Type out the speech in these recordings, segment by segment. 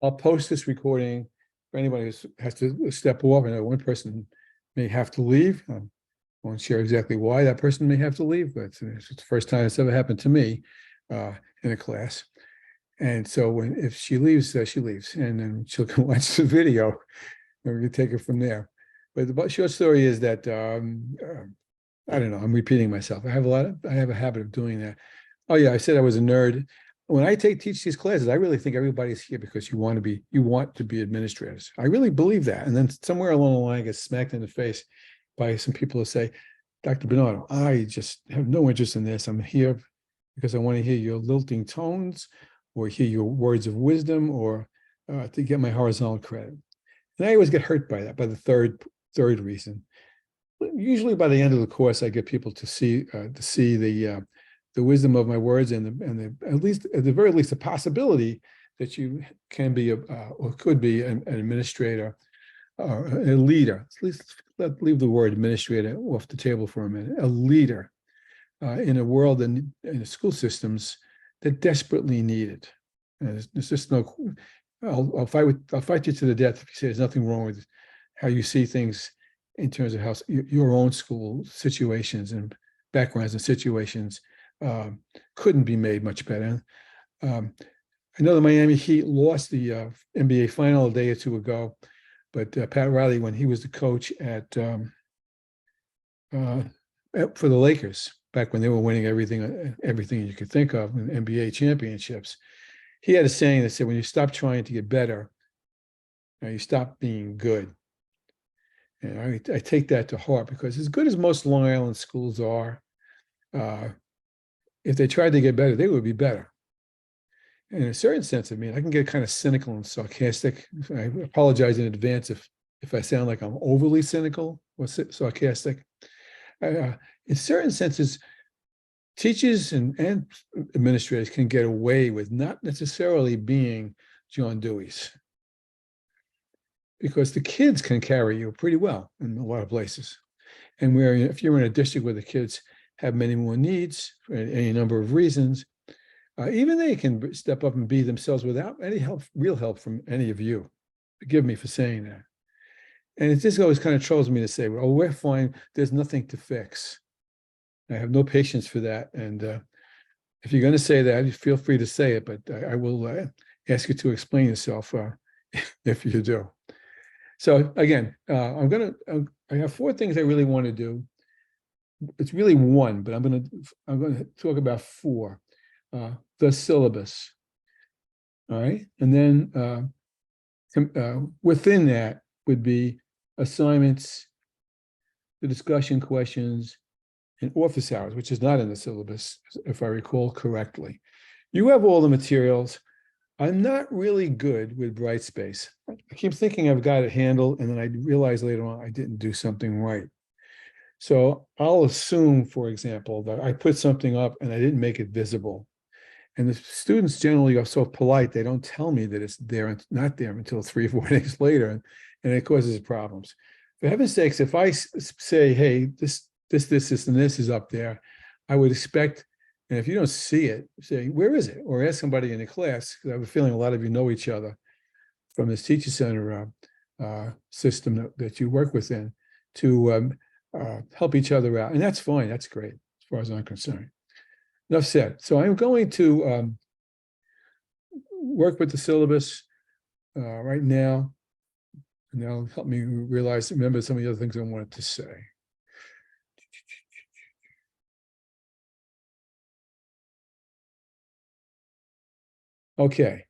I'll post this recording for anybody who has to step off. I know one person may have to leave. I won't share exactly why that person may have to leave, but it's the first time it's ever happened to me in a class. And so if she leaves, she leaves, and then she'll go watch the video, and we can take it from there. But the short story is that I don't know. I'm repeating myself. I have a habit of doing that. Oh yeah, I said I was a nerd. When I teach these classes, I really think everybody's here because you want to be administrators. I really believe that. And then somewhere along the line, I get smacked in the face by some people who say, Dr. Bernardo, I just have no interest in this. I'm here because I want to hear your lilting tones or hear your words of wisdom or to get my horizontal credit. And I always get hurt by that, by the third reason. Usually by the end of the course, I get people to see the wisdom of my words and at least at the very least the possibility that you can be or could be an administrator or a leader. At least leave the word administrator off the table for a minute. A leader in a world and in the school systems that desperately need it. And there's just no. I'll fight you to the death if you say there's nothing wrong with how you see things in terms of how your own school situations and backgrounds and situations couldn't be made much better. I know the Miami Heat lost the NBA final a day or two ago, but Pat Riley, when he was the coach for the Lakers, back when they were winning everything you could think of in NBA championships, he had a saying that said, when you stop trying to get better, you stop being good. And I take that to heart because as good as most Long Island schools are, if they tried to get better, they would be better. In a certain sense, I can get kind of cynical and sarcastic. I apologize in advance if I sound like I'm overly cynical or sarcastic. In certain senses, teachers and administrators can get away with not necessarily being John Deweys, because the kids can carry you pretty well in a lot of places. And if you're in a district where the kids have many more needs for any number of reasons, even they can step up and be themselves without any real help from any of you. Forgive me for saying that. And it just always kind of troubles me to say, well, we're fine. There's nothing to fix. I have no patience for that. And if you're going to say that, feel free to say it, but I will ask you to explain yourself if you do. So again, I have 4 things I really want to do. It's really 1, but I'm going to talk about 4. The syllabus. All right. And then within that would be assignments, the discussion questions, and office hours, which is not in the syllabus, if I recall correctly. You have all the materials. I'm not really good with Brightspace. I keep thinking I've got it handled, and then I realize later on I didn't do something right. So I'll assume, for example, that I put something up and I didn't make it visible. And the students generally are so polite, they don't tell me that it's there and not there until 3 or 4 days later, and it causes problems. For heaven's sakes, if I say, hey, this, and this is up there, I would expect, and if you don't see it, say, where is it? Or ask somebody in the class, because I have a feeling a lot of you know each other from this teacher center system that you work within, to help each other out. And that's fine, that's great, as far as I'm concerned. Enough said. So I'm going to work with the syllabus right now, and that'll help me remember some of the other things I wanted to say. Okay.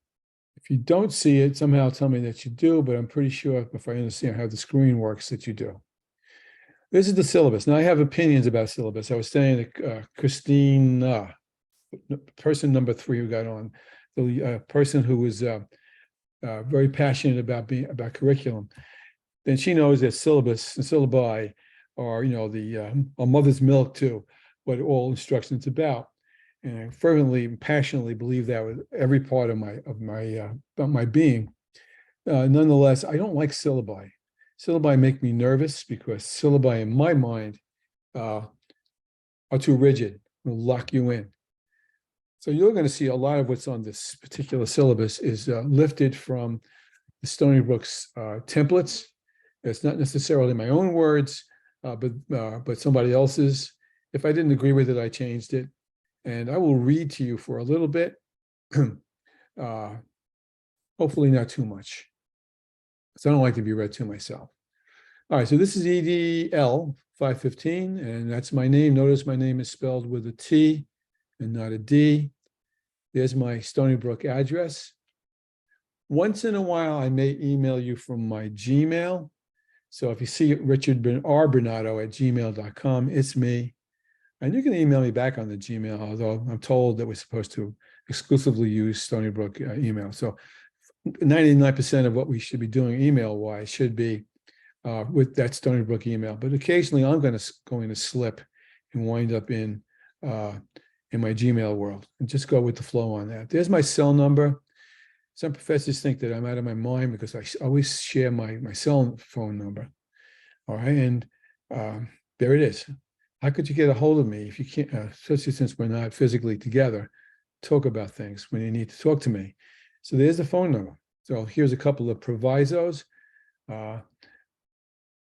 If you don't see it, somehow tell me that you do, but I'm pretty sure if I understand how the screen works that you do. This is the syllabus. Now I have opinions about syllabus. I was saying that Christine, person number 3 who got on, the person who was very passionate about curriculum. Then she knows that syllabus and syllabi are, a mother's milk to what all instruction is about. And I fervently and passionately believe that with every part of my being. Nonetheless, I don't like syllabi. Syllabi make me nervous because syllabi in my mind are too rigid, will lock you in. So you're going to see a lot of what's on this particular syllabus is lifted from the Stony Brook's templates. It's not necessarily my own words, but somebody else's. If I didn't agree with it, I changed it. And I will read to you for a little bit. Hopefully not too much, because I don't like to be read to myself. All right, so this is EDL 515, and that's my name. Notice my name is spelled with a T and not a D. There's my Stony Brook address. Once in a while, I may email you from my Gmail. So if you see Richard R. Bernardo at gmail.com, it's me. And you can email me back on the Gmail, although I'm told that we're supposed to exclusively use Stony Brook email. So 99% of what we should be doing email-wise should be with that Stony Brook email. But occasionally I'm going to slip and wind up in my Gmail world, and just go with the flow on that. There's my cell number. Some professors think that I'm out of my mind because I always share my cell phone number. All right, and there it is. How could you get a hold of me if you can't, especially since we're not physically together, talk about things when you need to talk to me? So there's the phone number. So here's a couple of provisos. I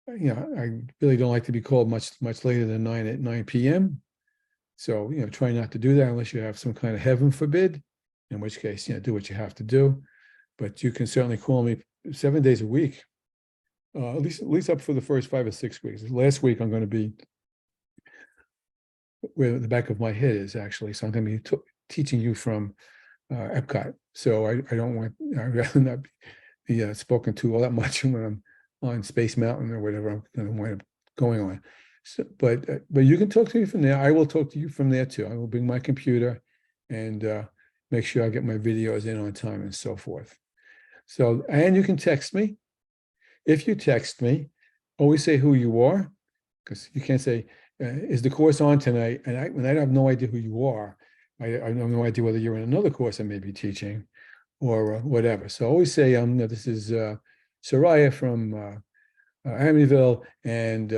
really don't like to be called much later than 9 p.m. So, try not to do that unless you have some kind of heaven forbid, in which case, do what you have to do. But you can certainly call me 7 days a week, at least up for the first 5 or 6 weeks. Last week, I'm going to be where the back of my head is, actually. So I'm going to be teaching you from Epcot. So I'd rather not be spoken to all that much when I'm on Space Mountain or whatever I'm going to wind up going on. So, but you can talk to me from there. I will talk to you from there too. I will bring my computer and make sure I get my videos in on time and so forth. So, and you can text me. If you text me, always say who you are, because you can't say, is the course on tonight? And when I have no idea who you are, I have no idea whether you're in another course I may be teaching or whatever. So always say, this is Soraya from Amityville, and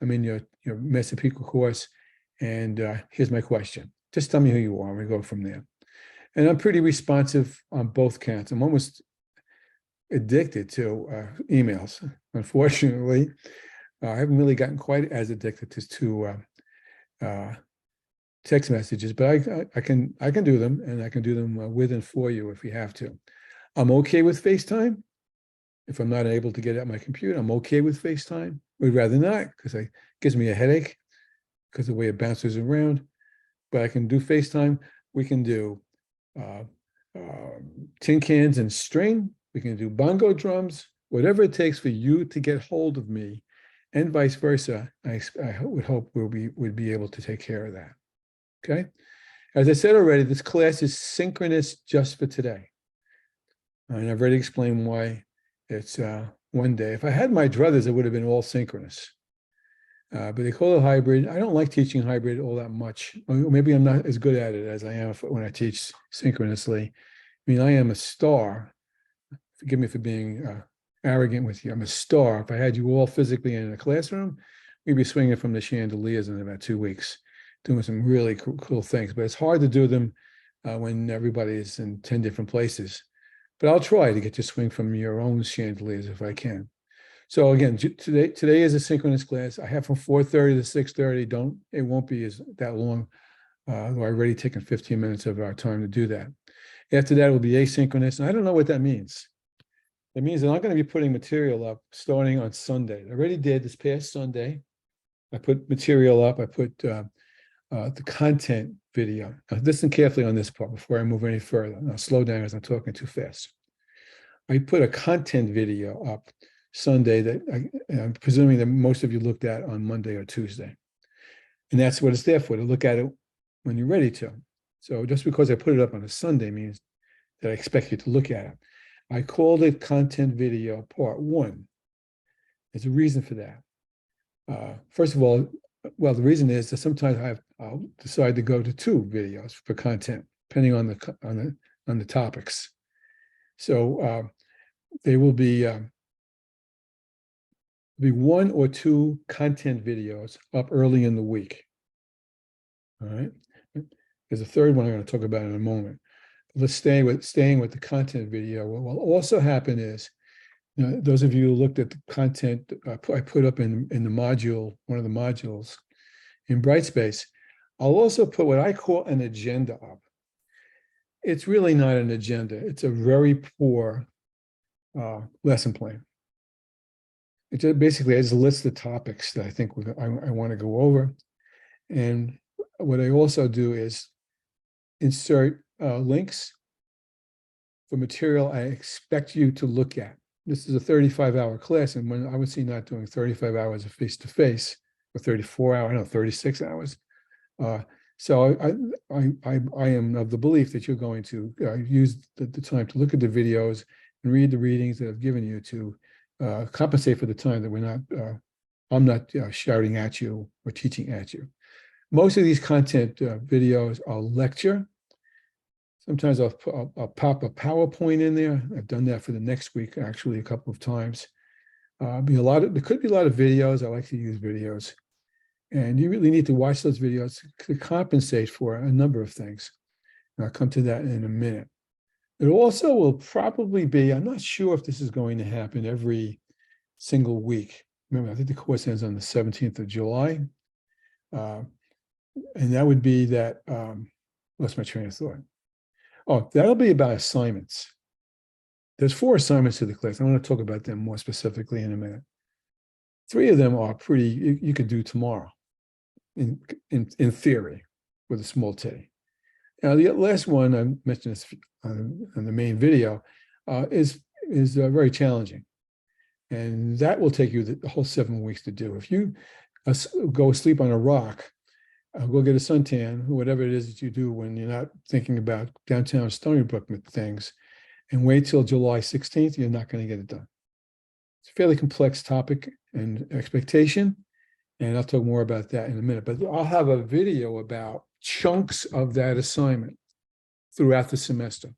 I'm in your Massapequa course, and here's my question. Just tell me who you are, and we go from there. And I'm pretty responsive on both counts. I'm almost addicted to emails. Unfortunately, I haven't really gotten quite as addicted to text messages, but I can do them, and I can do them with and for you if we have to. I'm okay with FaceTime. If I'm not able to get at my computer, I'm okay with FaceTime. Would rather not, because it gives me a headache because of the way it bounces around. But I can do FaceTime. We can do tin cans and string. We can do bongo drums, whatever it takes for you to get hold of me, and vice versa. I would hope we'd be able to take care of that. Okay. As I said already, this class is synchronous just for today. And I've already explained why it's one day. If I had my druthers, it would have been all synchronous. But they call it hybrid. I don't like teaching hybrid all that much. Or maybe I'm not as good at it as I am when I teach synchronously. I mean, I am a star. Forgive me for being arrogant with you. I'm a star. If I had you all physically in a classroom, we'd be swinging from the chandeliers in about 2 weeks, doing some really cool things. But it's hard to do them when everybody is in 10 different places. But I'll try to get you to swing from your own chandeliers if I can. So again, today is a synchronous class. I have from 4:30 to 6:30. It won't be that long. I've already taken 15 minutes of our time to do that. After that, it will be asynchronous. And I don't know what that means. It means that I'm going to be putting material up starting on Sunday. I already did this past Sunday. I put material up. I put the content video. Now, listen carefully on this part before I move any further. I'll slow down as I'm talking too fast. I put a content video up Sunday that I'm presuming that most of you looked at on Monday or Tuesday. And that's what it's there for, to look at it when you're ready to. So just because I put it up on a Sunday means that I expect you to look at it. I called it Content Video Part 1. There's a reason for that. First of all, the reason is that sometimes I'll decide to go to 2 videos for content, depending on the topics. So there will be 1 or 2 content videos up early in the week. All right. There's a third one I'm going to talk about in a moment. Let's staying with the content video. What will also happen is, those of you who looked at the content I put up in the module, one of the modules in Brightspace, I'll also put what I call an agenda up. It's really not an agenda. It's a very poor lesson plan. It just basically has a list of topics that I think I want to go over. And what I also do is insert links for material I expect you to look at. This is a 35-hour class, and when I would see not doing 35 hours of face-to-face, or 34 hours, no, 36 hours. So I am of the belief that you're going to use the time to look at the videos and read the readings that I've given you to compensate for the time that I'm not shouting at you or teaching at you. Most of these content videos are lecture. Sometimes I'll pop a PowerPoint in there. I've done that for the next week, actually, a couple of times. There could be a lot of videos. I like to use videos. And you really need to watch those videos to compensate for a number of things. And I'll come to that in a minute. It also will probably be, I'm not sure if this is going to happen every single week. Remember, I think the course ends on the 17th of July. And that would be that, lost my train of thought. Oh, that'll be about assignments. There's 4 assignments to the class. I want to talk about them more specifically in a minute. 3 of them are pretty, you could do tomorrow, in theory, with a small t. Now, the last one, I mentioned this on the main video, is very challenging. And that will take you the whole 7 weeks to do. If you go sleep on a rock, go get a suntan, whatever it is that you do when you're not thinking about downtown Stony Brook things, and wait till July 16th, you're not going to get it done. It's a fairly complex topic and expectation, and I'll talk more about that in a minute. But I'll have a video about chunks of that assignment throughout the semester.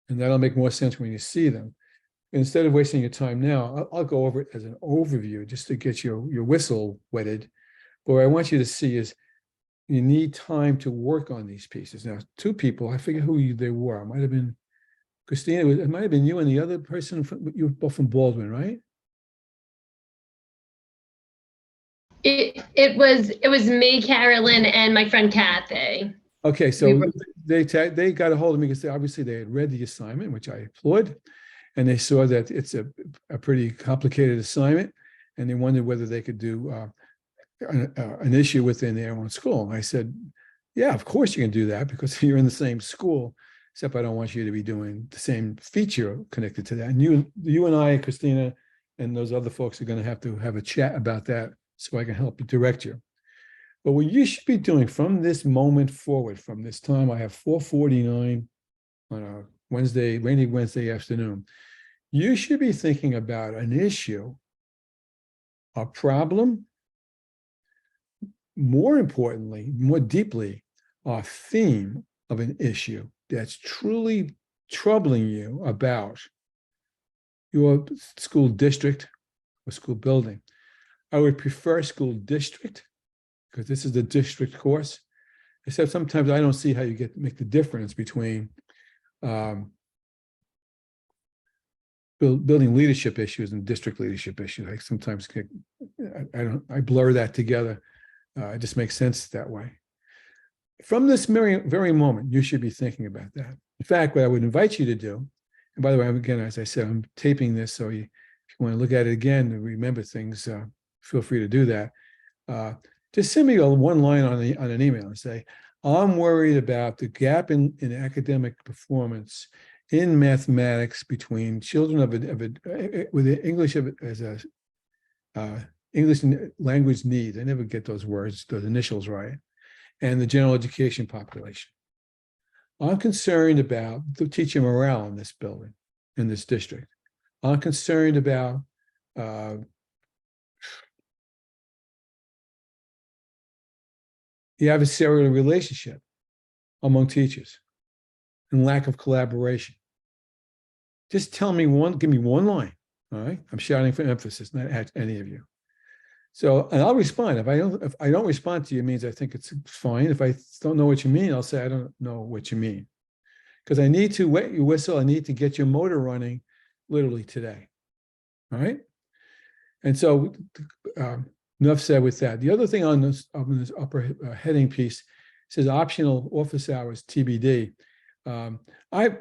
And that'll make more sense when you see them. Instead of wasting your time now, I'll go over it as an overview just to get your whistle wetted. But what I want you to see is you need time to work on these pieces. Now, 2 people, I forget who they were. It might have been Christina, it might have been you and the other person, you were both from Baldwin, right? It was me, Carolyn, and my friend Kathy. Okay, so they got a hold of me because obviously they had read the assignment, which I applaud, and they saw that it's a pretty complicated assignment, and they wondered whether they could do an issue within their own school. And I said, yeah, of course you can do that because you're in the same school, except I don't want you to be doing the same feature connected to that. And you and I, Christina, and those other folks are going to have a chat about that so I can help you direct you. But what you should be doing from this moment forward, from this time, I have 4:49 on a Wednesday, rainy Wednesday afternoon. You should be thinking about an issue, a problem, more importantly, more deeply, a theme of an issue that's truly troubling you about your school district or school building. I would prefer school district because this is the district course, except sometimes I don't see how you make the difference between building leadership issues and district leadership issues. I sometimes I blur that together. It just makes sense that way. From this very moment, you should be thinking about that. In fact, what I would invite you to do, and by the way, again, as I said, I'm taping this, so if you want to look at it again and remember things, feel free to do that. Just send me one line on an email and say, I'm worried about the gap in academic performance in mathematics between children with English as a English language needs. I never get those words, those initials right, and the general education population. I'm concerned about the teacher morale in this building, in this district. I'm concerned about the adversarial relationship among teachers and lack of collaboration. Just give me one line, all right? I'm shouting for emphasis, not at any of you. So, and I'll respond. If I don't respond to you, it means I think it's fine. If I don't know what you mean, I'll say, I don't know what you mean. Because I need to wet your whistle. I need to get your motor running literally today. All right. And so enough said with that. The other thing on this upper heading piece says optional office hours TBD. I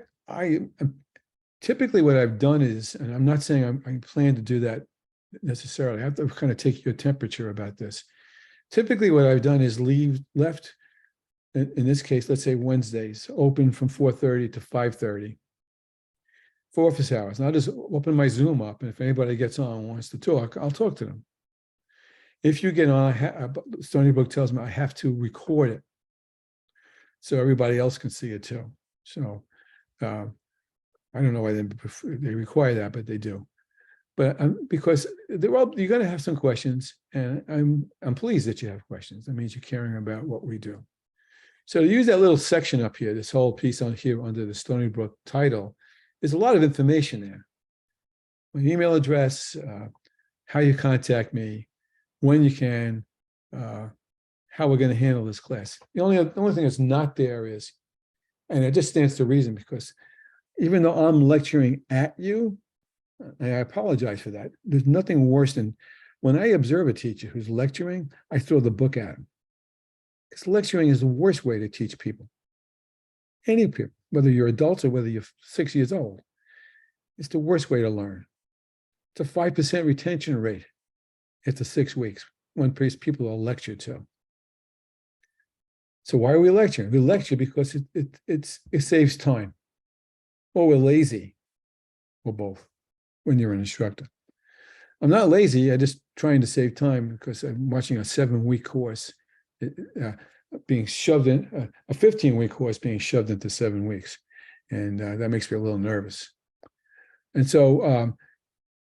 typically what I've done is, and I'm not saying I plan to do that necessarily. I have to kind of take your temperature about this. Typically, what I've done is left. In this case, let's say Wednesdays, open from 4:30 to 5:30 for office hours. And I'll just open my Zoom up, and if anybody gets on and wants to talk, I'll talk to them. If you get on, Stony Brook tells me I have to record it so everybody else can see it too. So I don't know why they require that, but they do. But because you're going to have some questions, and I'm pleased that you have questions. That means you're caring about what we do. So to use that little section up here, this whole piece on here under the Stony Brook title, there's a lot of information there. My email address, how you contact me, when you can, how we're going to handle this class. The only thing that's not there is, and it just stands to reason, because even though I'm lecturing at you, and I apologize for that, there's nothing worse than when I observe a teacher who's lecturing, I throw the book at him. Because lecturing is the worst way to teach people. Any people, whether you're adults or whether you're 6 years old, it's the worst way to learn. It's a 5% retention rate after 6 weeks when people are lectured to. So why are we lecturing? We lecture because it saves time. Or we're lazy, or both, when you're an instructor. I'm not lazy, I'm just trying to save time because I'm watching a 7-week course being shoved in, a 15-week course being shoved into 7 weeks. And that makes me a little nervous. And so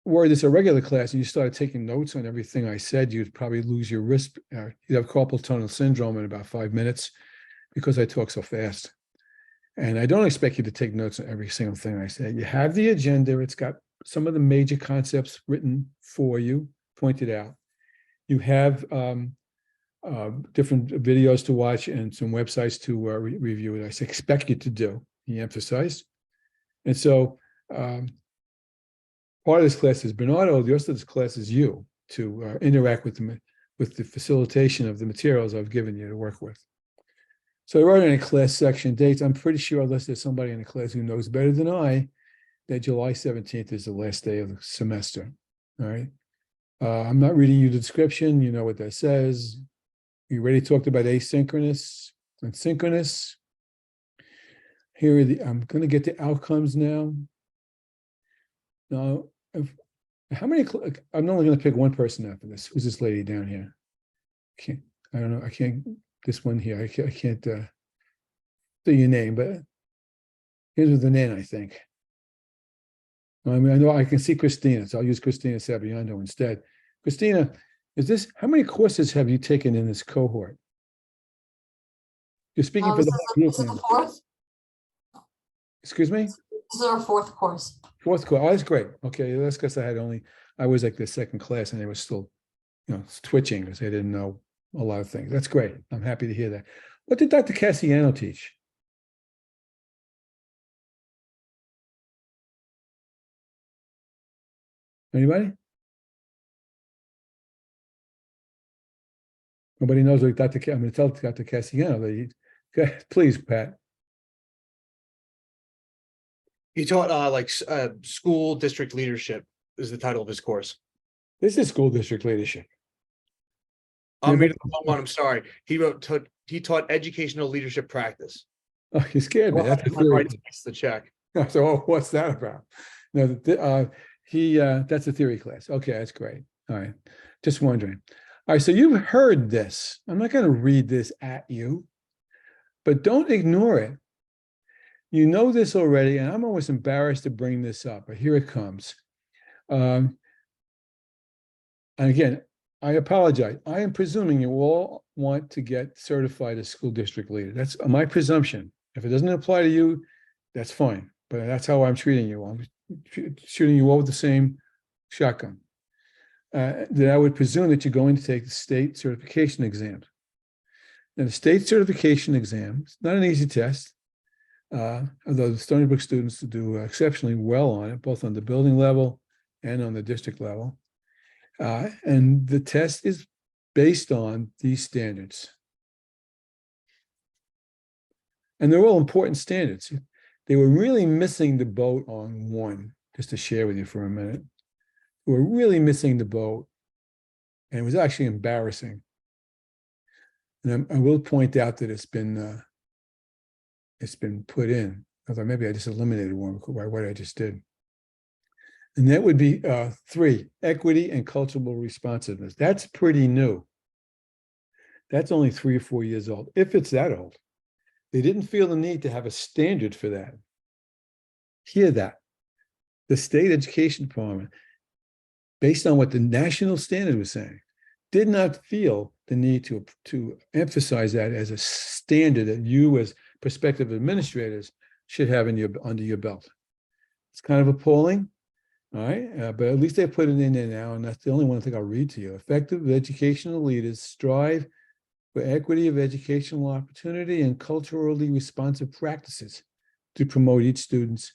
were this a regular class and you started taking notes on everything I said, you'd probably lose your wrist. You'd have carpal tunnel syndrome in about 5 minutes because I talk so fast. And I don't expect you to take notes on every single thing I say. You have the agenda. It's got some of the major concepts written for you, pointed out. You have different videos to watch and some websites to review. I expect you to do, he emphasized. And so part of this class is Bernardo. The rest of this class is you to interact with the facilitation of the materials I've given you to work with. So I wrote in a class section dates. I'm pretty sure, unless there's somebody in the class who knows better than I, that July 17th is the last day of the semester. All right. I'm not reading you the description. You know what that says. We already talked about asynchronous and synchronous. Here are I'm going to get to outcomes now. Now, how many? I'm only going to pick one person out for this. Who's this lady down here? I don't know. I can't. This one here. I can't say your name, but here's with the name, I think. I mean, I know I can see Christina, so I'll use Christina Sabiando instead. Christina, how many courses have you taken in this cohort? You're speaking for the whole group. This is the fourth. Excuse me? This is our fourth course. Fourth course. Oh, that's great. Okay, that's because I was like the second class and they were still, twitching because they didn't know a lot of things. That's great. I'm happy to hear that. What did Dr. Cassiano teach? Anybody? Nobody knows what I'm going to tell Dr. Cassiano that please, Pat. He taught school district leadership is the title of his course. This is school district leadership. I'm sorry. He taught educational leadership practice. Oh, you scared me. That's the check. So what's that about? No, that's a theory class. Okay, that's great. All right. Just wondering. All right, so you've heard this. I'm not going to read this at you, but don't ignore it. You know this already, and I'm always embarrassed to bring this up, but here it comes. And again, I apologize. I am presuming you all want to get certified as school district leader. That's my presumption. If it doesn't apply to you, that's fine. But that's how I'm treating you. I'm shooting you all with the same shotgun. that I would presume that you're going to take the state certification exam. And the state certification exam, it's not an easy test, although the Stony Brook students do exceptionally well on it, both on the building level and on the district level. And the test is based on these standards. And they're all important standards. They were really missing the boat on one, just to share with you for a minute. They were really missing the boat, and it was actually embarrassing. And I will point out that it's been put in, although maybe I just eliminated one by what I just did. And that would be 3, equity and cultural responsiveness. That's pretty new. That's only 3 or 4 years old, if it's that old. They didn't feel the need to have a standard for that. Hear that. The state education department, based on what the national standard was saying, did not feel the need to emphasize that as a standard that you as prospective administrators should have under your belt. It's kind of appalling, all right? But at least they put it in there now, and that's the only one I think I'll read to you. Effective educational leaders strive for equity of educational opportunity and culturally responsive practices to promote each student's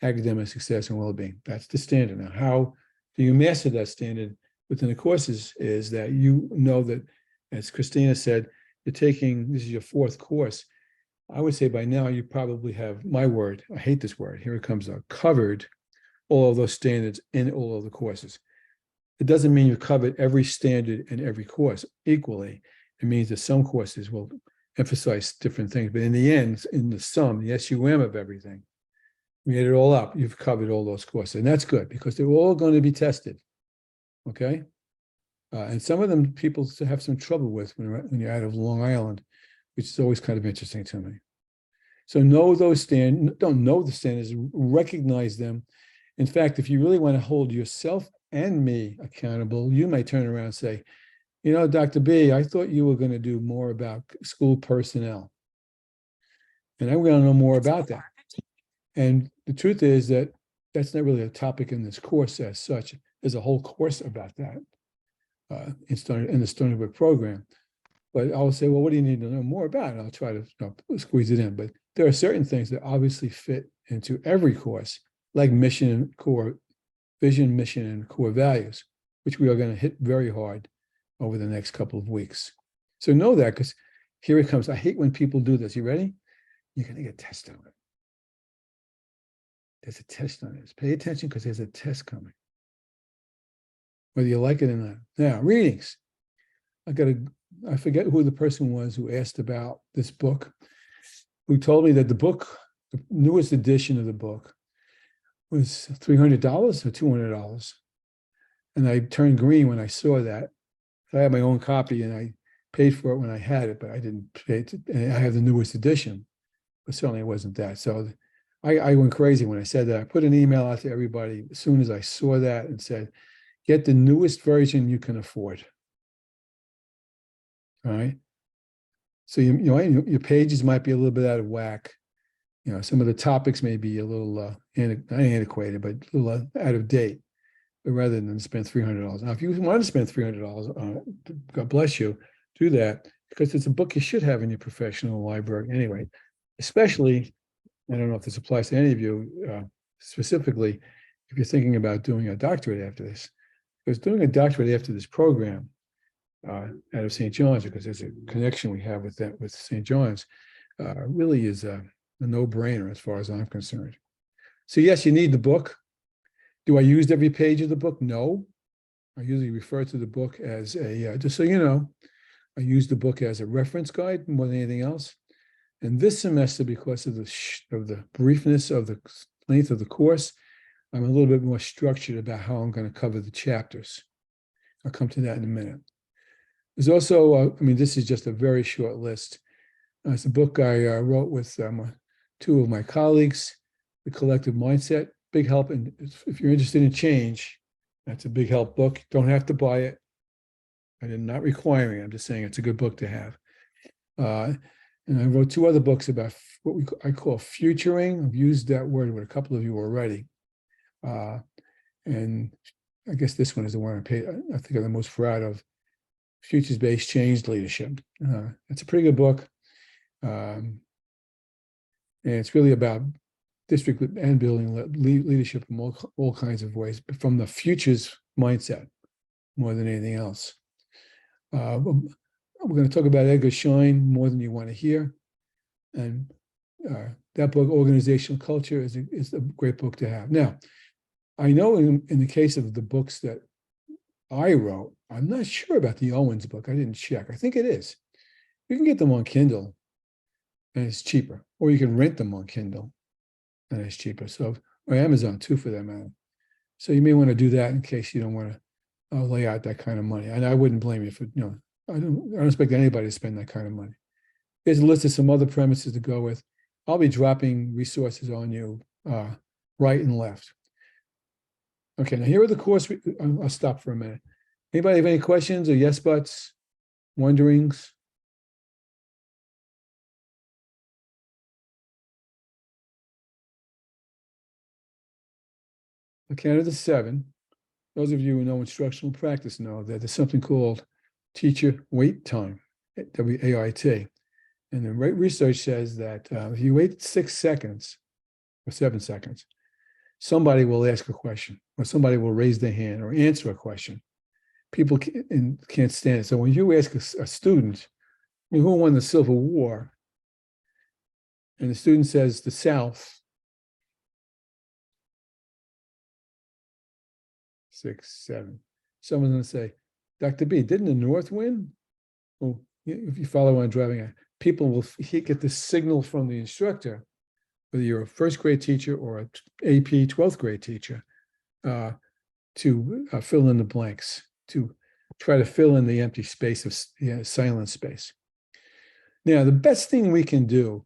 academic success and well-being. That's the standard. Now, how do you master that standard within the courses is that you know that, as Christina said, you're taking, this is your 4th course. I would say by now you probably have, my word, I hate this word, here it comes out, covered all of those standards in all of the courses. It doesn't mean you covered every standard in every course equally. It means that some courses will emphasize different things, but in the end, in the sum, the SUM of everything, we add it all up, you've covered all those courses, and that's good because they're all going to be tested, okay? And some of them people have some trouble with when you're out of Long Island, which is always kind of interesting to me. So know those standards, don't know the standards, recognize them. In fact, if you really want to hold yourself and me accountable, you might turn around and say, you know, Dr. B, I thought you were going to do more about school personnel. And I'm going to know more about that. And the truth is that that's not really a topic in this course as such. There's a whole course about that in the Stony Brook program. But I'll say, well, what do you need to know more about? And I'll try to squeeze it in. But there are certain things that obviously fit into every course, like mission and core, vision, mission, and core values, which we are going to hit very hard over the next couple of weeks. So know that, because here it comes. I hate when people do this. You ready? You're going to get tested on it. There's a test on this. Pay attention because there's a test coming, whether you like it or not. Now, readings. I forget who the person was who asked about this book, who told me that the book, the newest edition of the book, was $300 or $200. And I turned green when I saw that. I had my own copy and I paid for it when I had it, but I didn't pay it. And I have the newest edition, but certainly it wasn't that. So I went crazy when I said that. I put an email out to everybody as soon as I saw that and said, get the newest version you can afford. All right. So your pages might be a little bit out of whack. You know, some of the topics may be a little not antiquated, but a little out of date. But rather than spend $300. Now, if you want to spend $300 on it, God bless you, do that, because it's a book you should have in your professional library anyway. Especially, I don't know if this applies to any of you specifically, if you're thinking about doing a doctorate after this, because doing a doctorate after this program out of St. John's, because there's a connection we have with that with St. John's, really is a no-brainer as far as I'm concerned. So yes, you need the book. Do I use every page of the book? No. I usually refer to the book as a, just so you know, I use the book as a reference guide more than anything else. And this semester, because of the briefness of the length of the course, I'm a little bit more structured about how I'm going to cover the chapters. I'll come to that in a minute. There's also, I mean, this is just a very short list. It's a book I wrote with 2 of my colleagues, The Collective Mindset. Big help. And if you're interested in change, that's a big help book. Don't have to buy it. I'm not requiring it. I'm just saying it's a good book to have. And I wrote 2 other books about what I call futuring. I've used that word with a couple of you already. And I guess this one is the one I think I'm the most proud of. Futures-Based Change Leadership. It's a pretty good book. And it's really about district and building leadership in all kinds of ways, but from the futures mindset more than anything else. We're going to talk about Edgar Schein, More Than You Want to Hear. And that book, Organizational Culture, is a great book to have. Now, I know in the case of the books that I wrote, I'm not sure about the Owens book. I didn't check. I think it is. You can get them on Kindle and it's cheaper, or you can rent them on Kindle and it's cheaper. So, or Amazon too, for that matter. So you may want to do that in case you don't want to lay out that kind of money. And I wouldn't blame you for, I don't expect anybody to spend that kind of money. There's a list of some other premises to go with. I'll be dropping resources on you right and left. Okay, now here are the course. I'll stop for a minute. Anybody have any questions or yes buts, wonderings? Okay, out of the 7, those of you who know instructional practice know that there's something called teacher wait time, WAIT. And the research says that if you wait 6 seconds or 7 seconds, somebody will ask a question, or somebody will raise their hand or answer a question. People can't stand it. So when you ask a student, who won the Civil War, and the student says the South, 6, 7, someone's going to say, Dr. B, didn't the North win? Well, if you follow what I'm driving at, people will get the signal from the instructor, whether you're a first grade teacher or an AP 12th grade teacher, to fill in the blanks, to try to fill in the empty space of silent space. Now, the best thing we can do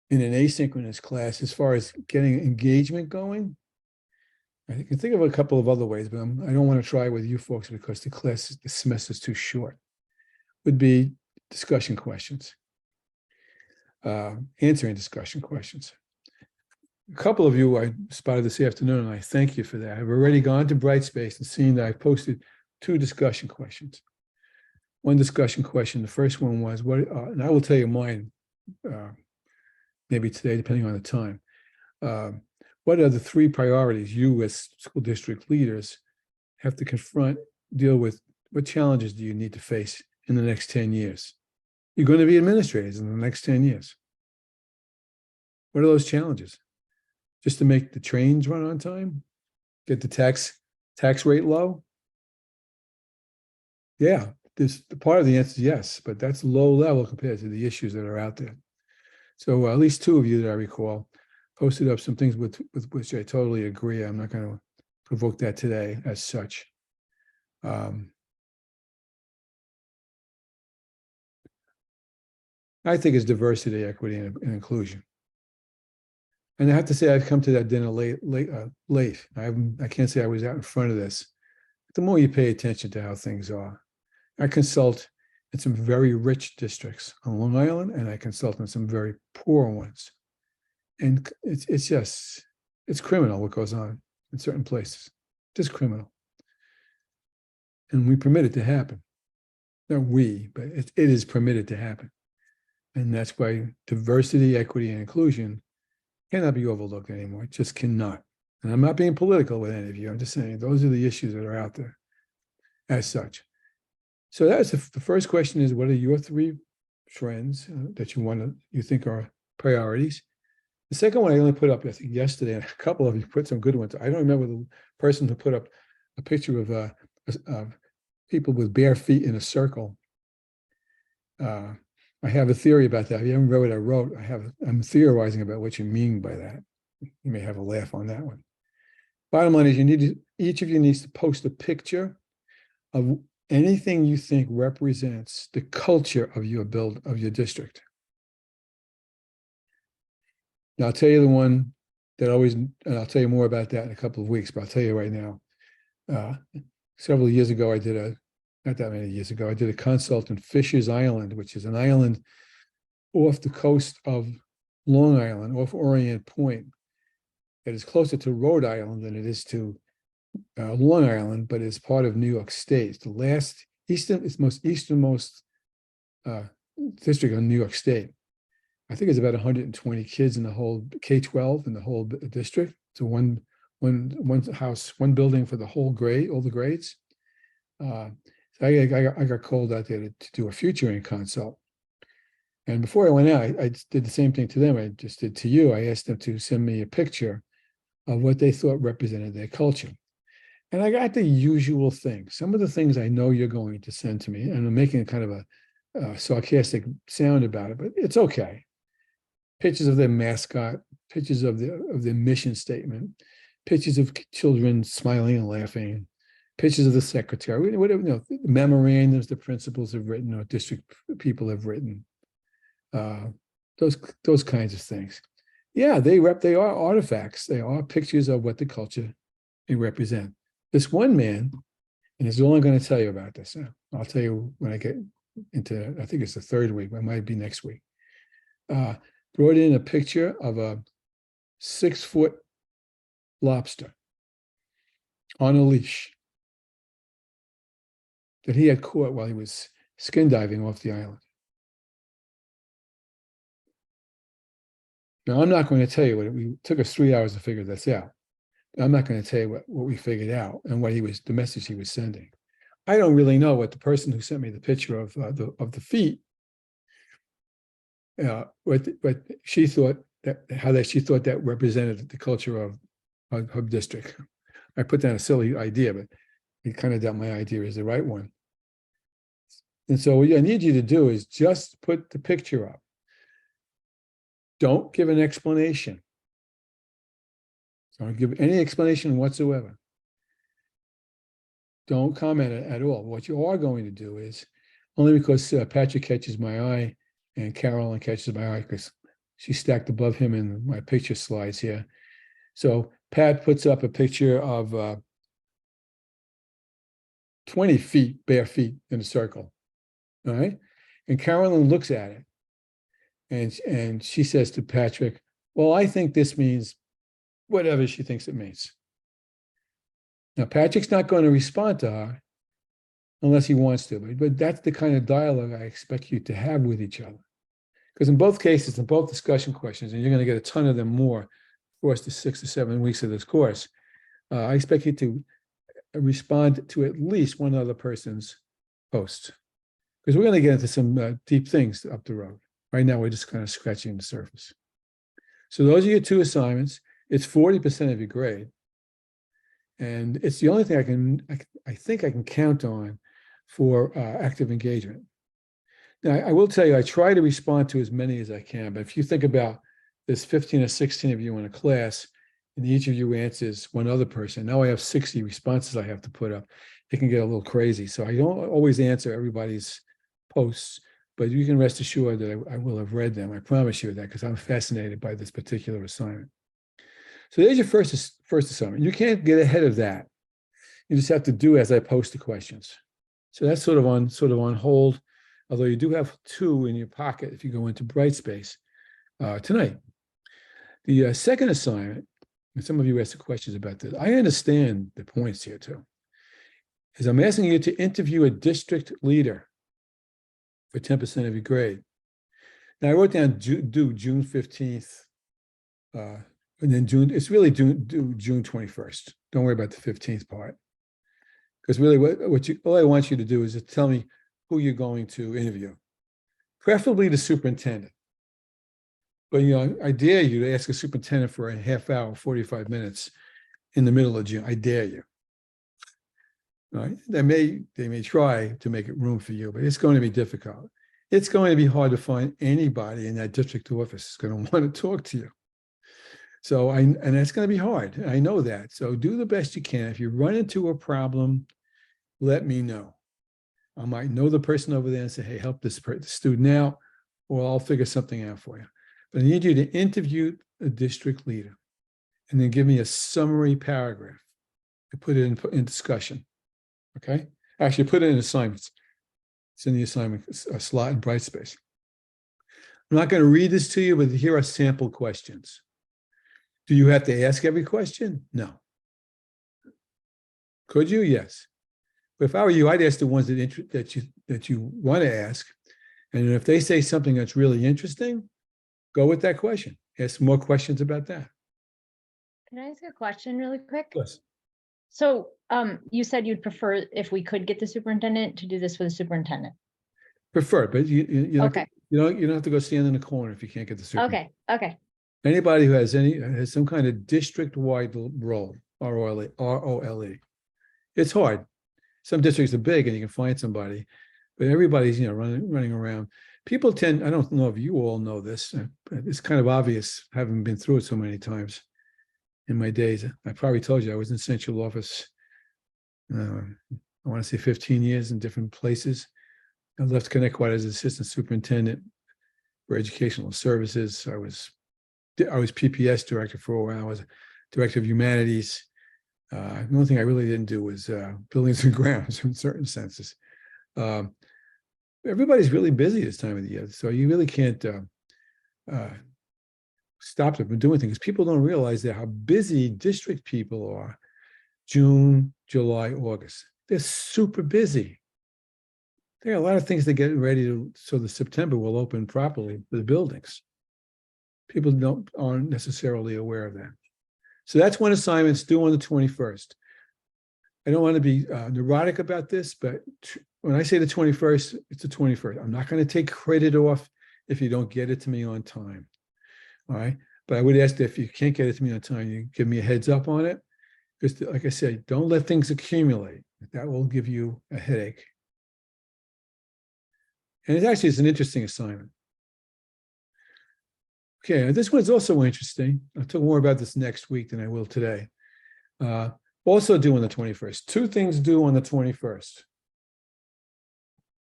in an asynchronous class, as far as getting engagement going, I can think of a couple of other ways, but I don't want to try with you folks because the semester is too short, would be discussion questions, answering discussion questions. A couple of you I spotted this afternoon, and I thank you for that. I've already gone to Brightspace and seen that I posted 2 discussion questions. One discussion question, the first one was, and I will tell you mine maybe today, depending on the time. What are the 3 priorities you as school district leaders have to confront, deal with? What challenges do you need to face in the next 10 years? You're going to be administrators in the next 10 years. What are those challenges? Just to make the trains run on time? Get the tax rate low? Yeah, the part of the answer is yes, but that's low level compared to the issues that are out there. So at least 2 of you that I recall posted up some things with which I totally agree. I'm not going to provoke that today as such. I think it's diversity, equity, and inclusion. And I have to say, I've come to that dinner late. I can't say I was out in front of this. The more you pay attention to how things are, I consult in some very rich districts on Long Island, and I consult in some very poor ones. And it's criminal what goes on in certain places, just criminal. And we permit it to happen. Not we, but it is permitted to happen. And that's why diversity, equity, and inclusion cannot be overlooked anymore. It just cannot. And I'm not being political with any of you. I'm just saying those are the issues that are out there as such. So that's the first question is, what are your 3 trends that you think are priorities? The second one I only put up, I think, yesterday, and a couple of you put some good ones. I don't remember the person who put up a picture of people with bare feet in a circle. I have a theory about that. If you haven't read what I wrote, I'm theorizing about what you mean by that. You may have a laugh on that one. Bottom line is, each of you needs to post a picture of anything you think represents the culture of your district. Now, I'll tell you the one that always, and I'll tell you more about that in a couple of weeks, but I'll tell you right now. Several years ago, not that many years ago, I did a consult in Fisher's Island, which is an island off the coast of Long Island, off Orient Point, that is closer to Rhode Island than it is to Long Island, but it's part of New York State. It's the last easternmost district of New York State. I think it's about 120 kids in the whole K-12 in the whole district. So one house, one building for the whole grade, all the grades. So I got called out there to do a futuring consult. And before I went out, I did the same thing to them I just did to you. I asked them to send me a picture of what they thought represented their culture. And I got the usual things. Some of the things I know you're going to send to me, and I'm making kind of a sarcastic sound about it, but it's okay. Pictures of their mascot, pictures of their mission statement, pictures of children smiling and laughing, pictures of the secretary, whatever, memorandums the principals have written or district people have written. Those kinds of things. Yeah, they are artifacts. They are pictures of what the culture they represent. This one man, and this is all I'm going to tell you about this. I'll tell you when I get into, I think it's the third week, but it might be next week. Brought in a picture of a 6-foot lobster on a leash that he had caught while he was skin diving off the island. Now, I'm not going to tell you it took us 3 hours to figure this out. I'm not going to tell you what we figured out and the message he was sending. I don't really know what the person who sent me the picture of the feet, what she thought she thought that represented the culture of her district. I put down a silly idea, but it kind of doubt my idea is the right one. And so what I need you to do is just put the picture up. Don't give an explanation. Don't give any explanation whatsoever. Don't comment at all. What you are going to do is, only because Patrick catches my eye and Carolyn catches my eye because she's stacked above him in my picture slides here. So Pat puts up a picture of 20 feet, bare feet in a circle. All right. And Carolyn looks at it and she says to Patrick, well, I think this means whatever she thinks it means. Now, Patrick's not going to respond to her unless he wants to, but that's the kind of dialogue I expect you to have with each other. Because in both cases, in both discussion questions, and you're going to get a ton of them more across the 6 to 7 weeks of this course, I expect you to respond to at least one other person's post. Because we're going to get into some deep things up the road. Right now, we're just kind of scratching the surface. So those are your 2 assignments. It's 40% of your grade. And it's the only thing I think I can count on for active engagement. Now, I will tell you, I try to respond to as many as I can, but if you think about there's 15 or 16 of you in a class, and each of you answers one other person, now I have 60 responses I have to put up. It can get a little crazy. So I don't always answer everybody's posts, but you can rest assured that I will have read them. I promise you that, because I'm fascinated by this particular assignment. So there's your first assignment. You can't get ahead of that. You just have to do as I post the questions. So that's sort of on hold, although you do have 2 in your pocket if you go into Brightspace tonight. The second assignment, and some of you asked the questions about this, I understand the points here too, is I'm asking you to interview a district leader for 10% of your grade. Now, I wrote down due June 15th, and then it's really due June 21st. Don't worry about the 15th part. Because really all I want you to do is to tell me who you're going to interview, preferably the superintendent. But, I dare you to ask a superintendent for a half hour, 45 minutes in the middle of June. I dare you. All right? They may try to make it room for you, but it's going to be difficult. It's going to be hard to find anybody in that district office that's going to want to talk to you. So, and that's going to be hard. I know that. So do the best you can. If you run into a problem, let me know. I might know the person over there and say, hey, help this student out, or I'll figure something out for you. But I need you to interview a district leader and then give me a summary paragraph to put it in discussion. Okay? Actually, put it in assignments. It's in the assignment slot in Brightspace. I'm not going to read this to you, but here are sample questions. Do you have to ask every question? No. Could you? Yes. But if I were you, I'd ask the ones that you want to ask. And if they say something that's really interesting, go with that question. Ask more questions about that. Can I ask a question really quick? Yes. So, you said you'd prefer if we could get the superintendent to do this with the superintendent. Preferred, but you don't, Okay. you don't have to go stand in the corner if you can't get the superintendent. Okay. Anybody who has some kind of district-wide role, ROLE. It's hard. Some districts are big and you can find somebody, but everybody's, running around. People tend, I don't know if you all know this, but it's kind of obvious, having been through it so many times in my days. I probably told you I was in central office, I want to say 15 years in different places. I left Connecticut as assistant superintendent for educational services. I was PPS director for a while. I was director of humanities. The only thing I really didn't do was buildings and grounds in certain senses. Everybody's really busy this time of the year, so you really can't stop them from doing things. People don't realize that how busy district people are. June, July, August. They're super busy. There are a lot of things to get ready so the September will open properly for the buildings. People aren't necessarily aware of that. So that's one assignment, it's due on the 21st. I don't want to be neurotic about this, but when I say the 21st, it's the 21st. I'm not going to take credit off if you don't get it to me on time. All right. But I would ask that if you can't get it to me on time, you give me a heads up on it. Because like I said, don't let things accumulate. That will give you a headache. And it's an interesting assignment. Okay, this one's also interesting. I'll talk more about this next week than I will today. Also due on the 21st. Two things due on the 21st.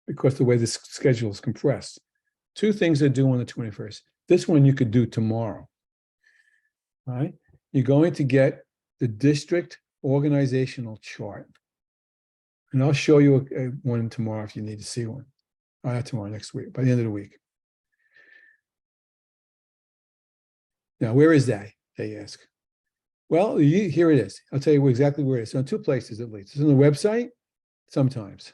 Because the way this schedule is compressed. Two things are due on the 21st. This one you could do tomorrow. All right? You're going to get the district organizational chart. And I'll show you one tomorrow if you need to see one. Not tomorrow, next week, by the end of the week. Now, where is that? They ask. Well, here it is. I'll tell you exactly where it is. So in two places at least. It's on the website, sometimes.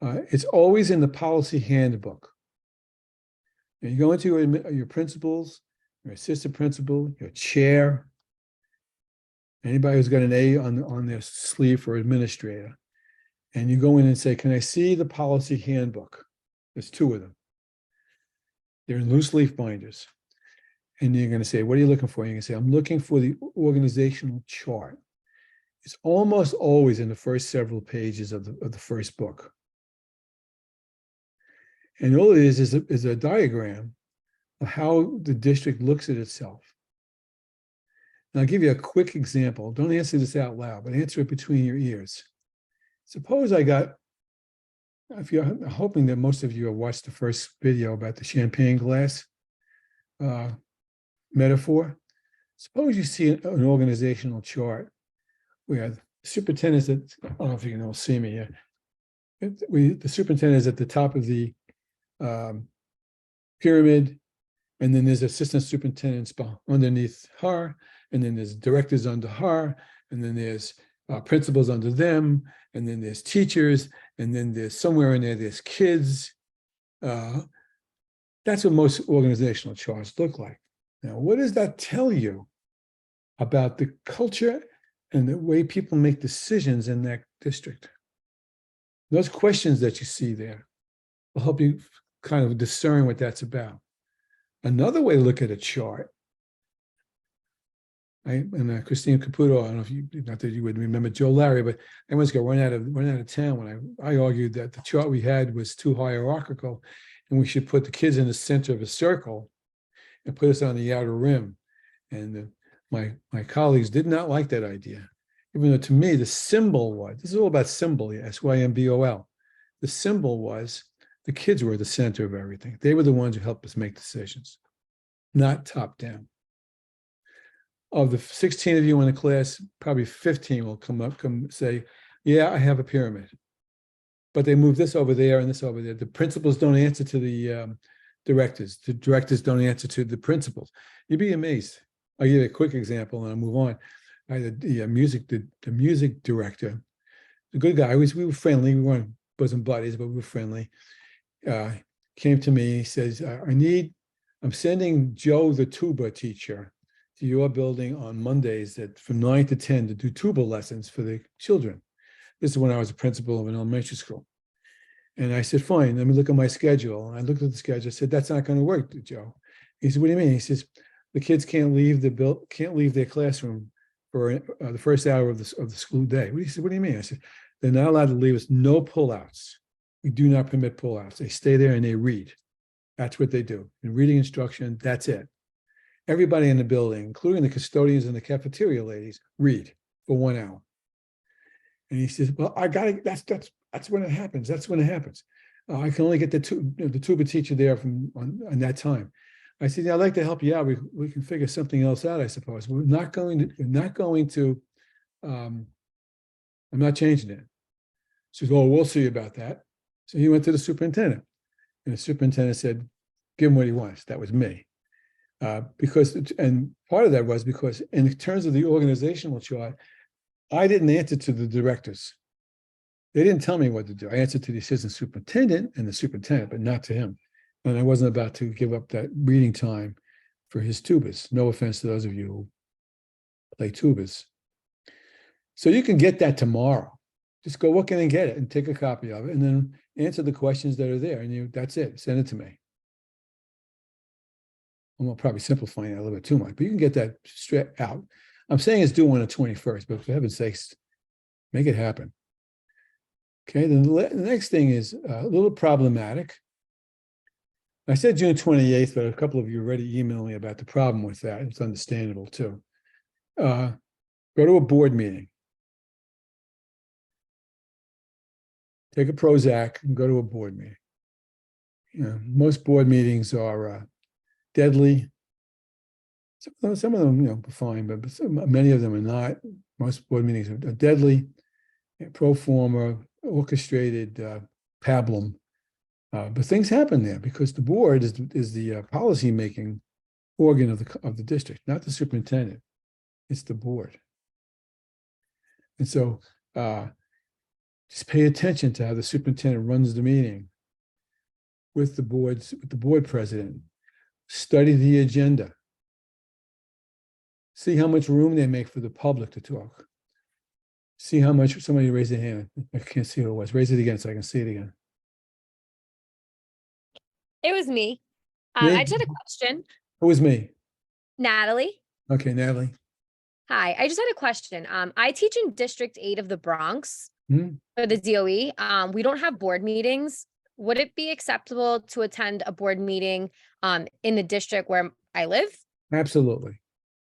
It's always in the policy handbook. And you go into your principals, your assistant principal, your chair, anybody who's got an A on their sleeve for administrator. And you go in and say, can I see the policy handbook? There's two of them. They're in loose leaf binders. And you're going to say, what are you looking for? You're going to say, I'm looking for the organizational chart. It's almost always in the first several pages of the first book. And all it is a diagram of how the district looks at itself. And I'll give you a quick example. Don't answer this out loud, but answer it between your ears. Suppose if you're hoping that most of you have watched the first video about the champagne glass metaphor. Suppose you see an organizational chart where the superintendent is I don't know if you can all see me here. The superintendent is at the top of the pyramid, and then there's assistant superintendents underneath her, and then there's directors under her, and then there's principals under them, and then there's teachers, and then there's somewhere in there's kids. That's what most organizational charts look like. Now, what does that tell you about the culture and the way people make decisions in that district? Those questions that you see there will help you kind of discern what that's about. Another way to look at a chart, and Christine Caputo, I don't know if you, not that you would remember Joe Larry, but I once got run out of town when I argued that the chart we had was too hierarchical, and we should put the kids in the center of a circle and put us on the outer rim. And my colleagues did not like that idea, even though to me the symbol was, this is all about symbol, SYMBOL. The symbol was the kids were the center of everything. They were the ones who helped us make decisions, not top down. Of the 16 of you in the class, probably 15 will come say, yeah, I have a pyramid. But they move this over there and this over there. The principals don't answer to the directors. The directors don't answer to the principals. You'd be amazed. I'll give you a quick example and I'll move on. I had the music director, a good guy. We were friendly. We weren't bosom buddies, but we were friendly. Came to me. He says, I'm sending Joe, the tuba teacher, to your building on Mondays from 9 to 10 to do tuba lessons for the children. This is when I was a principal of an elementary school. And I said, fine, let me look at my schedule. And I looked at the schedule. I said, that's not going to work, Joe. He said, what do you mean? He says, the kids can't leave their classroom for the first hour of the school day. He said, what do you mean? I said, they're not allowed to leave us. No pullouts. We do not permit pullouts. They stay there and they read. That's what they do. In reading instruction, that's it. Everybody in the building, including the custodians and the cafeteria ladies, read for 1 hour. And he says, well, I got to, that's when it happens. That's when it happens. I can only get the tuba teacher there on that time. I said, yeah, I'd like to help you out. We can figure something else out, I suppose. I'm not changing it. She says, oh, we'll see about that. So he went to the superintendent. And the superintendent said, give him what he wants. That was me. And part of that was because in terms of the organizational chart, I didn't answer to the directors. They didn't tell me what to do. I answered to the assistant superintendent and the superintendent, but not to him. And I wasn't about to give up that reading time for his tubas. No offense to those of you who play tubas. So you can get that tomorrow. Just go look in and get it and take a copy of it and then answer the questions that are there. And that's it. Send it to me. I'm probably simplifying that a little bit too much, but you can get that straight out. I'm saying it's due on the 21st, but for heaven's sakes, make it happen. Okay, then the next thing is a little problematic. I said June 28th, but a couple of you already emailed me about the problem with that. It's understandable too. Go to a board meeting. Take a Prozac and go to a board meeting. Most board meetings are deadly. Some of them, are fine, but many of them are not. Most board meetings are deadly, pro forma, orchestrated, pablum. But things happen there because the board is the policy-making organ of the district, not the superintendent. It's the board. And so just pay attention to how the superintendent runs the meeting with the board president. Study the agenda. See how much room they make for the public to talk. See how much, somebody raise their hand. I can't see who it was. Raise it again so I can see it again. It was me. Me? I just had a question. It was me. Natalie. Okay, Natalie. Hi, I just had a question. I teach in District 8 of the Bronx Hmm? for the DOE. We don't have board meetings. Would it be acceptable to attend a board meeting in the district where I live? Absolutely.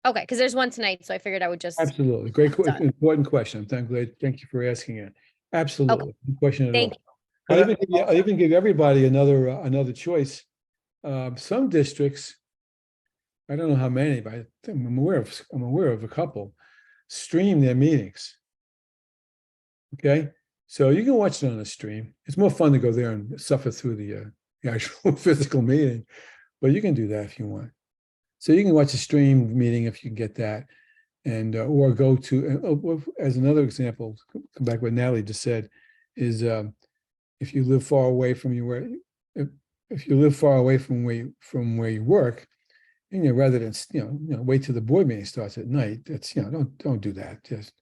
Okay, because there's one tonight, so I figured I would just. Absolutely. Great, Done. important question. Thank you for asking it. Absolutely. No question at Thank all. I even give everybody another choice. Some districts, I don't know how many, but I think I'm aware of a couple, stream their meetings. Okay, so you can watch it on a stream. It's more fun to go there and suffer through the actual physical meeting, but you can do that if you want. So you can watch a stream meeting if you can get that, and or go to, as another example, come back what Natalie just said, is if you live far away from if you live far away from where you work, and rather than wait till the board meeting starts at night, that's don't do that. Just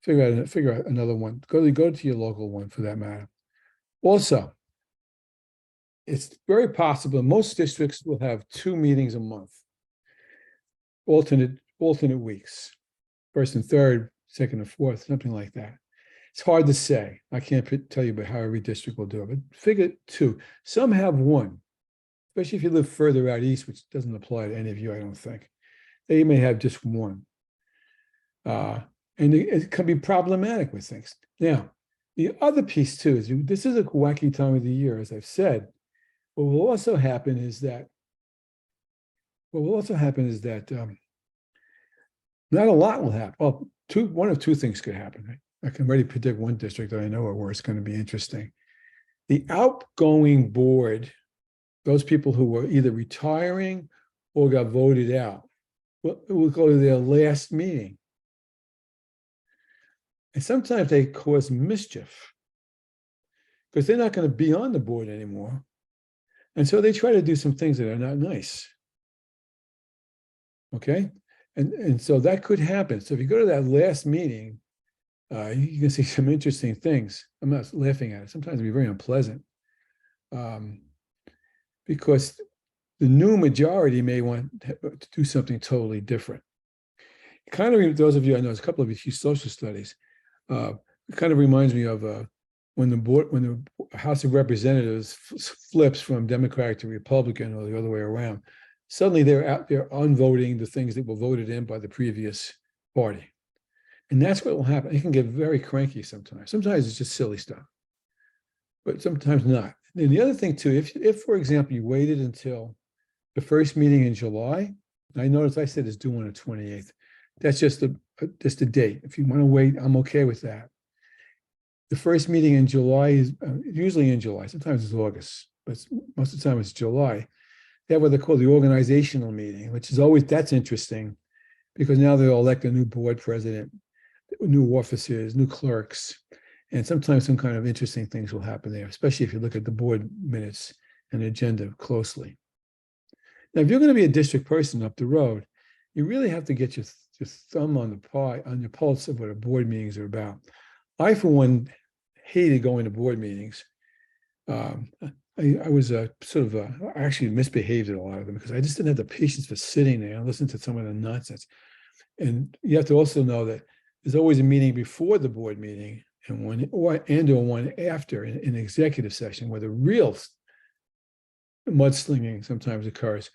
figure out another one. Go to your local one for that matter. Also, it's very possible most districts will have 2 meetings a month. Alternate weeks, first and third, second and fourth, something like that. It's hard to say. I can't tell you about how every district will do it, but figure 2. Some have 1, especially if you live further out east, which doesn't apply to any of you, I don't think. They may have just 1. And it can be problematic with things. Now, the other piece too is this is a wacky time of the year, as I've said. What will also happen is that not a lot will happen. Well, one of two things could happen. I can already predict one district that I know where it's going to be interesting. The outgoing board, those people who were either retiring or got voted out, will go to their last meeting And sometimes they cause mischief because they're not going to be on the board anymore. And so they try to do some things that are not nice. Okay. And so that could happen. So if you go to that last meeting, you can see some interesting things. I'm not laughing at it. Sometimes it'll be very unpleasant because the new majority may want to do something totally different. Kind of, those of you I know, there's a couple of you social studies. It kind of reminds me of when the House of Representatives flips from Democratic to Republican or the other way around. Suddenly they're out there unvoting the things that were voted in by the previous party. And that's what will happen. It can get very cranky sometimes. Sometimes it's just silly stuff, but sometimes not. And the other thing too, if for example, you waited until the first meeting in July, I noticed I said it's due on the 28th. That's just a date. If you want to wait, I'm okay with that. The first meeting in July is usually in July. Sometimes it's August, but most of the time it's July. They have what they call the organizational meeting, which is always, that's interesting because now they'll elect a new board president, new officers, new clerks, and sometimes some kind of interesting things will happen there, especially if you look at the board minutes and agenda closely. Now, if you're going to be a district person up the road, you really have to get your thumb on your pulse of what a board meetings are about. I, for one, hated going to board meetings. I was I actually misbehaved at a lot of them because I just didn't have the patience for sitting there and listening to some of the nonsense. And you have to also know that there's always a meeting before the board meeting and one after in executive session where the real mudslinging sometimes occurs.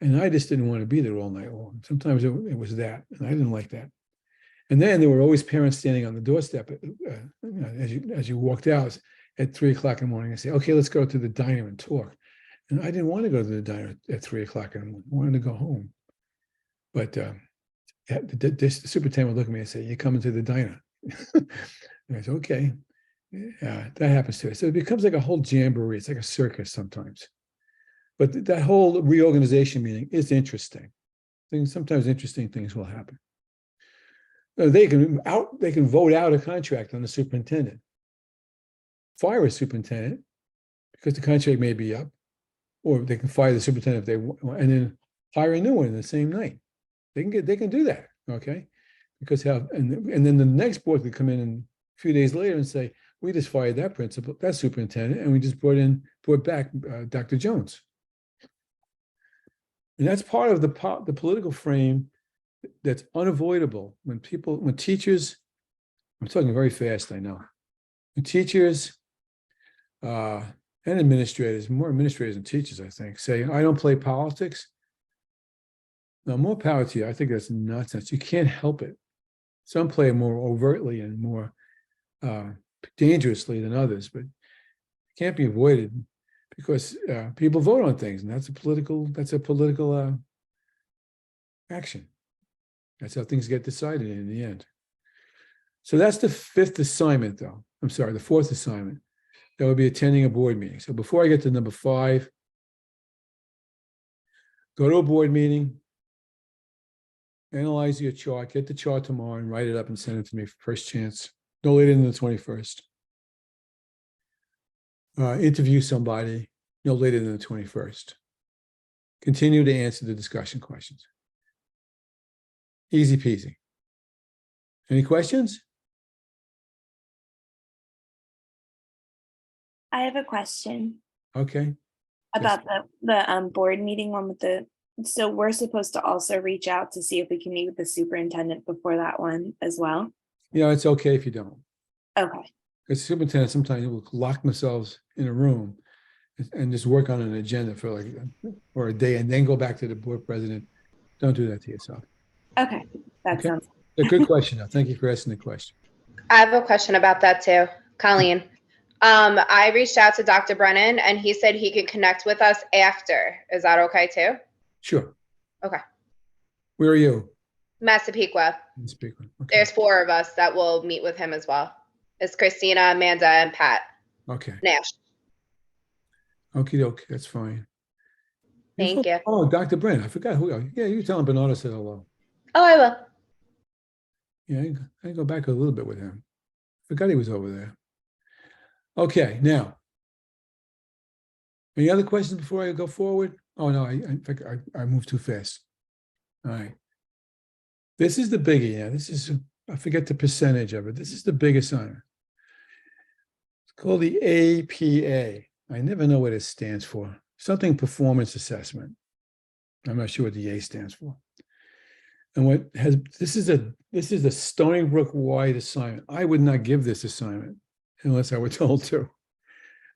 And I just didn't want to be there all night long. Sometimes it was that, and I didn't like that. And then there were always parents standing on the doorstep as you walked out at 3 o'clock in the morning and say, "Okay, let's go to the diner and talk." And I didn't want to go to the diner at 3 o'clock in the morning. I wanted to go home. But the superintendent would look at me and say, "You're coming to the diner." And I said, "Okay." That happens to us. So it becomes like a whole jamboree. It's like a circus sometimes. But that whole reorganization meeting is interesting. Sometimes interesting things will happen. They can vote out a contract on the superintendent, fire a superintendent because the contract may be up, or they can fire the superintendent if they want, and then hire a new one the same night. They can do that, okay? Because and then the next board could come in a few days later and say, "We just fired that superintendent, and we just brought back Dr. Jones." And that's part of the political frame that's unavoidable when teachers, I'm talking very fast, I know, when teachers and administrators, more administrators than teachers, I think, say, "I don't play politics." Now, more power to you. I think that's nonsense. You can't help it. Some play more overtly and more dangerously than others, but it can't be avoided because people vote on things, and that's a political action. That's how things get decided in the end. So that's the fifth assignment, though. I'm sorry, the fourth assignment. That would be attending a board meeting. So before I get to number 5, go to a board meeting, analyze your chart, get the chart tomorrow and write it up and send it to me for first chance, no later than the 21st. Interview somebody no later than the 21st. Continue to answer the discussion questions. Easy peasy. Any questions? I have a question Okay. about the board meeting one with so we're supposed to also reach out to see if we can meet with the superintendent before that one as well. Yeah, it's okay if you don't. Okay. Because superintendents sometimes will lock themselves in a room and just work on an agenda for a day and then go back to the board president. Don't do that to yourself. Okay. That Okay. sounds A good question. Though. Thank you for asking the question. I have a question about that too, Colleen. I reached out to Dr. Brennan and he said he could connect with us after. Is that okay too? Sure. Okay. Where are you? Massapequa. Okay. There's 4 of us that will meet with him as well. It's Christina, Amanda, and Pat Okay. Nash. Okie doke. That's fine. Thank you. Oh, Dr. Brennan. I forgot who. Yeah, you tell him Bernardo said hello. Oh, I will. Yeah, I go back a little bit with him. Forgot he was over there. Okay, now. Any other questions before I go forward? Oh, no, I moved too fast. All right. This is the biggie. Yeah, this is, I forget the percentage of it. This is the big assignment. It's called the APA. I never know what it stands for. Something performance assessment. I'm not sure what the A stands for. And what has, this is the Stony Brook wide assignment. I would not give this assignment unless I were told to.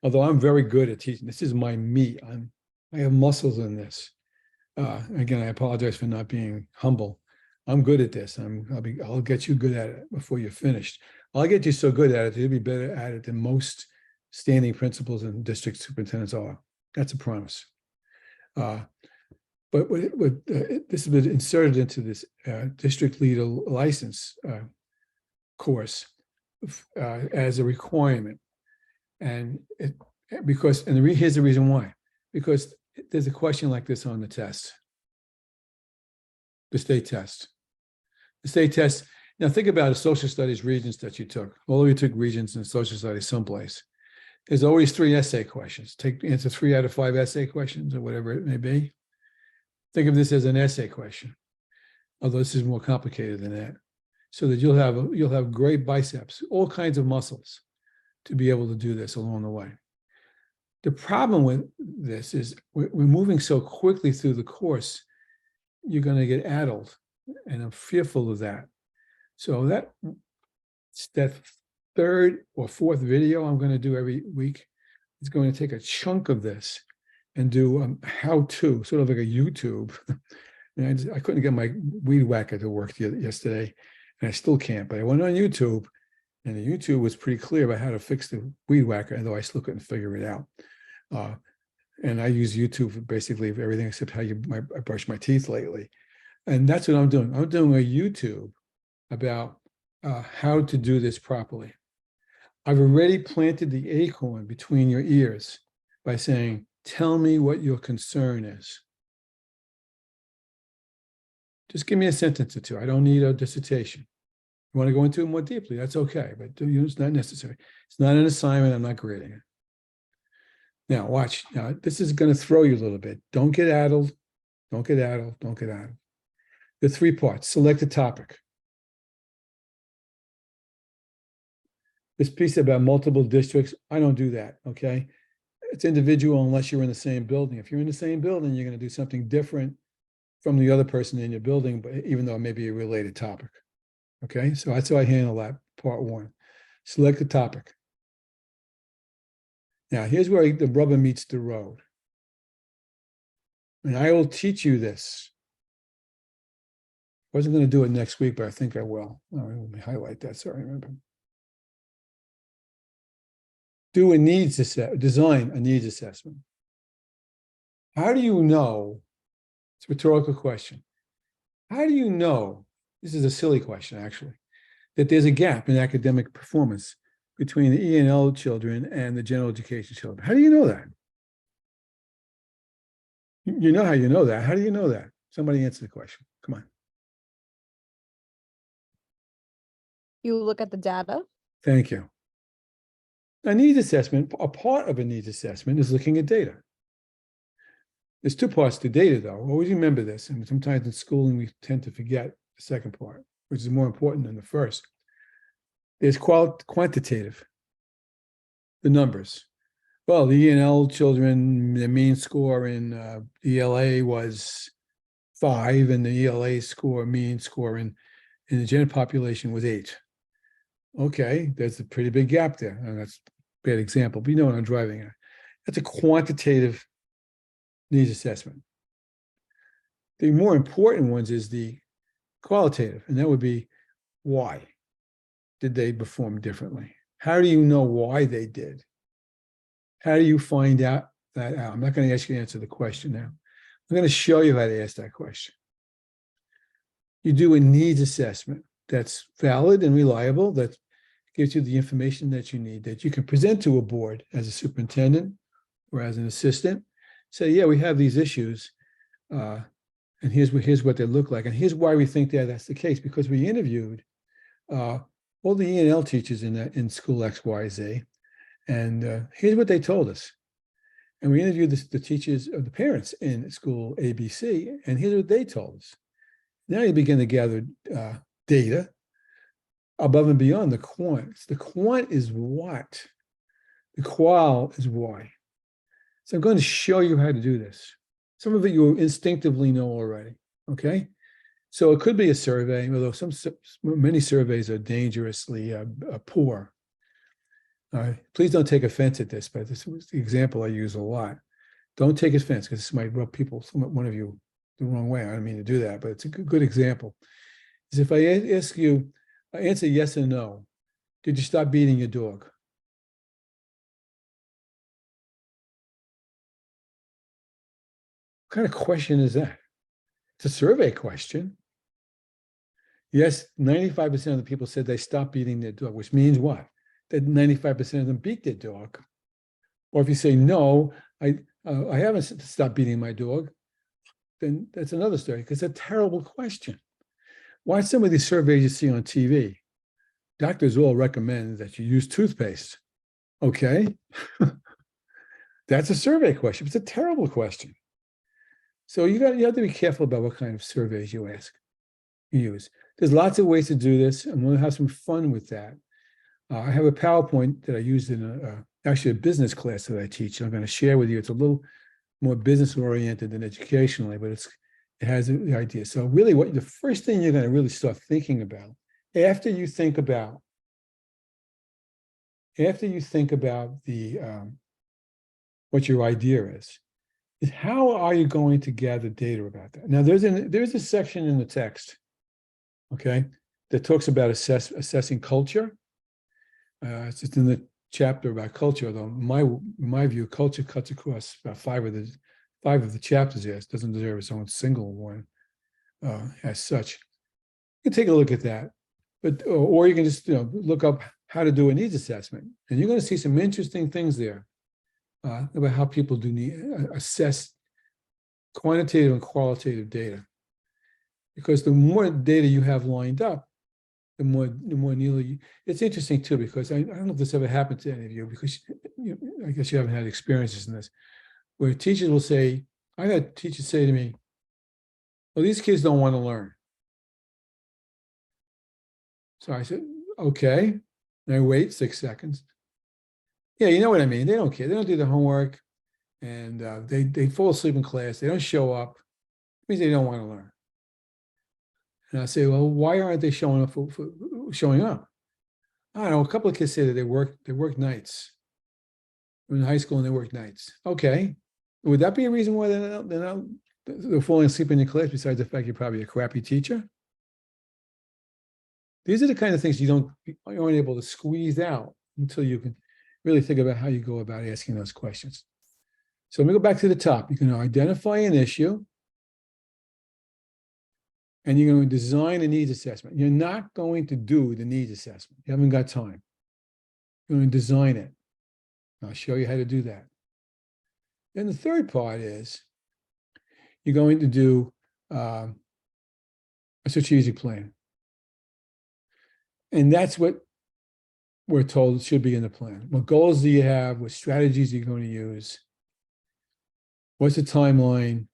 Although I'm very good at teaching. This is my meat. I have muscles in this. Again, I apologize for not being humble. I'm good at this. I'll get you good at it before you're finished. I'll get you so good at it, you'll be better at it than most standing principals and district superintendents are. That's a promise. But this has been inserted into this district leader license course as a requirement. And here's the reason why. Because there's a question like this on the test. The state test. The state test, now think about a social studies regents that you took. All of you took regents in social studies someplace. There's always 3 essay questions. Answer 3 out of 5 essay questions or whatever it may be. Think of this as an essay question, although this is more complicated than that. So that you'll have great biceps, all kinds of muscles to be able to do this along the way. The problem with this is we're moving so quickly through the course, you're going to get addled, and I'm fearful of that. So that 3rd or 4th video I'm going to do every week is going to take a chunk of this and do how-to, sort of like a YouTube. And I couldn't get my weed whacker to work yesterday, and I still can't, but I went on YouTube, and the YouTube was pretty clear about how to fix the weed whacker, although I still couldn't figure it out. And I use YouTube for basically for everything except how I brush my teeth lately. And that's what I'm doing. I'm doing a YouTube about how to do this properly. I've already planted the acorn between your ears by saying, tell me what your concern is. Just give me a sentence or 2. I don't need a dissertation. You want to go into it more deeply, that's okay, but it's not necessary. It's not an assignment, I'm not grading it. Now, watch. Now, this is going to throw you a little bit. Don't get addled. Don't get addled. Don't get addled. The 3 parts. Select a topic. This piece about multiple districts, I don't do that, okay? It's individual unless you're in the same building. If you're in the same building, you're going to do something different from the other person in your building, but even though it may be a related topic. Okay, so that's how I handle that, part 1. Select the topic. Now, here's where the rubber meets the road. And I will teach you this. I wasn't going to do it next week, but I think I will. All right, let me highlight that, sorry, remember. Do a needs assessment, design a needs assessment. How do you know? It's a rhetorical question. How do you know? This is a silly question, actually, that there's a gap in academic performance between the E&L children and the general education children. How do you know that? You know how you know that. How do you know that? Somebody answer the question. Come on. You look at the data. Thank you. A needs assessment, a part of a needs assessment is looking at data. There's 2 parts to data, though. Always remember this. And sometimes in schooling, we tend to forget the second part, which is more important than the first. There's quantitative, the numbers. Well, the E&L children, the mean score in ELA was 5, and the ELA score, mean score in the general population was 8. Okay, there's a pretty big gap there. And that's a bad example, but you know what I'm driving at. That's a quantitative needs assessment. The more important ones is the qualitative, and that would be why did they perform differently? How do you know why they did? How do you find out that out? I'm not going to ask you to answer the question now. I'm going to show you how to ask that question. You do a needs assessment that's valid and reliable, that gives you the information that you need, that you can present to a board as a superintendent or as an assistant. Say, yeah, we have these issues, and here's what they look like, and here's why we think that that's the case, because we interviewed all the E&L teachers in school XYZ, and here's what they told us. And we interviewed the teachers or the parents in school ABC, and here's what they told us. Now you begin to gather data above and beyond the quant. The quant is what? The qual is why. So I'm going to show you how to do this. Some of it you instinctively know already, okay? So it could be a survey, although many surveys are dangerously poor. Please don't take offense at this, but this was the example I use a lot. Don't take offense because this might rub one of you the wrong way. I don't mean to do that, but it's a good example. Is if I ask you, answer yes or no, did you stop beating your dog? What kind of question is that? It's a survey question. Yes, 95% of the people said they stopped beating their dog, which means what? That 95% of them beat their dog. Or if you say, no, I haven't stopped beating my dog, then that's another story, because it's a terrible question. Watch some of these surveys you see on TV. Doctors all recommend that you use toothpaste. Okay. That's a survey question. It's a terrible question. So you have to be careful about what kind of surveys you use. There's lots of ways to do this, and we'll have some fun with that. I have a PowerPoint that I used in actually a business class that I teach. I'm going to share with you. It's a little more business oriented than educationally, but it has the idea. So really, the first thing you're going to really start thinking about after you think about the what your idea is how are you going to gather data about that? Now, there's a section in the text, okay, that talks about assessing culture. It's in the chapter about culture, although in my view, culture cuts across about five of the chapters. Yes, doesn't deserve its own single one as such. You can take a look at that, but or you can just look up how to do a needs assessment, and you're going to see some interesting things there about how people assess quantitative and qualitative data. Because the more data you have lined up, the more nearly. It's interesting too, because I don't know if this ever happened to any of you, because I guess you haven't had experiences in this, where teachers will say, I had teachers say to me, well, these kids don't want to learn. So I said, okay. And I wait 6 seconds. Yeah, you know what I mean. They don't care. They don't do their homework, and they fall asleep in class. They don't show up. It means they don't want to learn. And I say, well, why aren't they showing up? Showing up? I don't know. A couple of kids say that they work nights. They're in high school and they work nights. Okay, would that be a reason why they're falling asleep in your class? Besides the fact you're probably a crappy teacher. These are the kind of things you aren't able to squeeze out until you can really think about how you go about asking those questions. So let me go back to the top. You can identify an issue, and you're going to design a needs assessment. You're not going to do the needs assessment. You haven't got time. You're going to design it. I'll show you how to do that. Then the third part is you're going to do a strategic plan. And that's what we're told should be in the plan. What goals do you have? What strategies are you going to use? What's the timeline?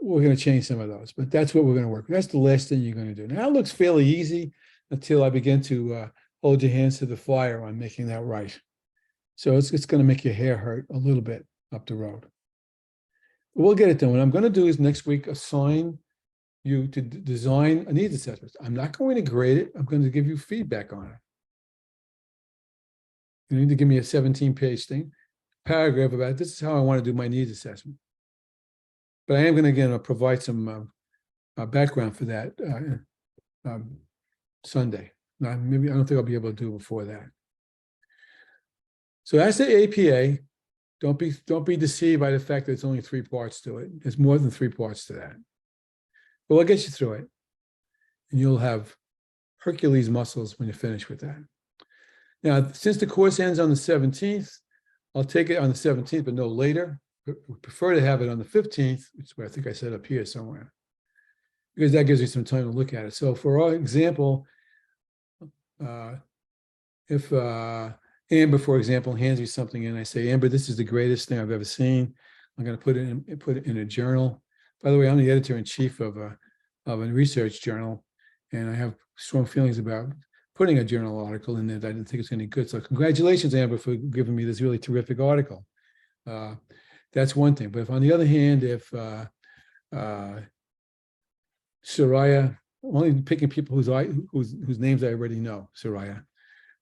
We're going to change some of those, but that's what we're going to work with. That's the last thing you're going to do. Now, it looks fairly easy until I begin to hold your hands to the fire on making that right. So it's going to make your hair hurt a little bit up the road. But we'll get it done. What I'm going to do is next week assign you to design a needs assessment. I'm not going to grade it. I'm going to give you feedback on it. You need to give me a 17-page paragraph about this is how I want to do my needs assessment. But I am going to provide some background for that Sunday. Now, maybe I don't think I'll be able to do it before that. So that's the APA. Don't be deceived by the fact that it's only 3 parts to it. There's more than 3 parts to that. But we'll get you through it, and you'll have Hercules muscles when you're finished with that. Now, since the course ends on the 17th, I'll take it on the 17th, but no later. We prefer to have it on the 15th, which is where I think I set up here somewhere. because that gives me some time to look at it. So for our example, if Amber, for example, hands me something and I say, Amber, this is the greatest thing I've ever seen. I'm going to put it in a journal. By the way, I'm the editor-in-chief of a research journal, and I have strong feelings about putting a journal article in there that I didn't think it's any good. So congratulations, Amber, for giving me this really terrific article. That's one thing. But if on the other hand, if Soraya, only picking people whose names I already know, Soraya,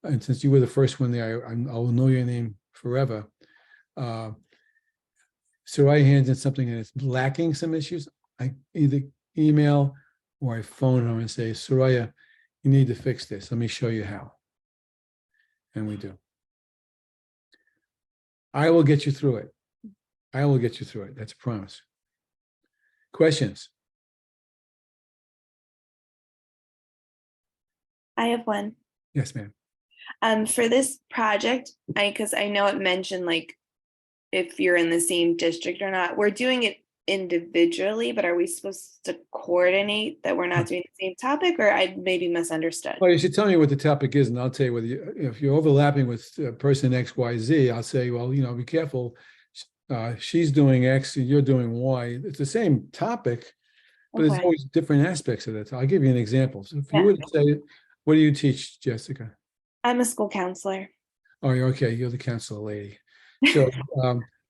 and since you were the first one there, I will know your name forever. Soraya hands in something and it's lacking some issues. I either email or I phone her and say, Soraya, you need to fix this. Let me show you how. And we do. I will get you through it. I will get you through it. That's a promise. Questions? I have one. Yes, ma'am. For this project, because I know it mentioned like if you're in the same district or not, we're doing it individually, but are we supposed to coordinate that we're not doing the same topic, or I maybe misunderstood? Well, you should tell me what the topic is, and I'll tell you whether if you're overlapping with person X, Y, Z, I'll say, well, be careful. She's doing X and you're doing Y. It's the same topic, but there's Okay. always different aspects of it. I'll give you an example. So if Yeah. you were to say, what do you teach, Jessica? I'm a school counselor. Oh, you're okay. You're the counselor lady. So,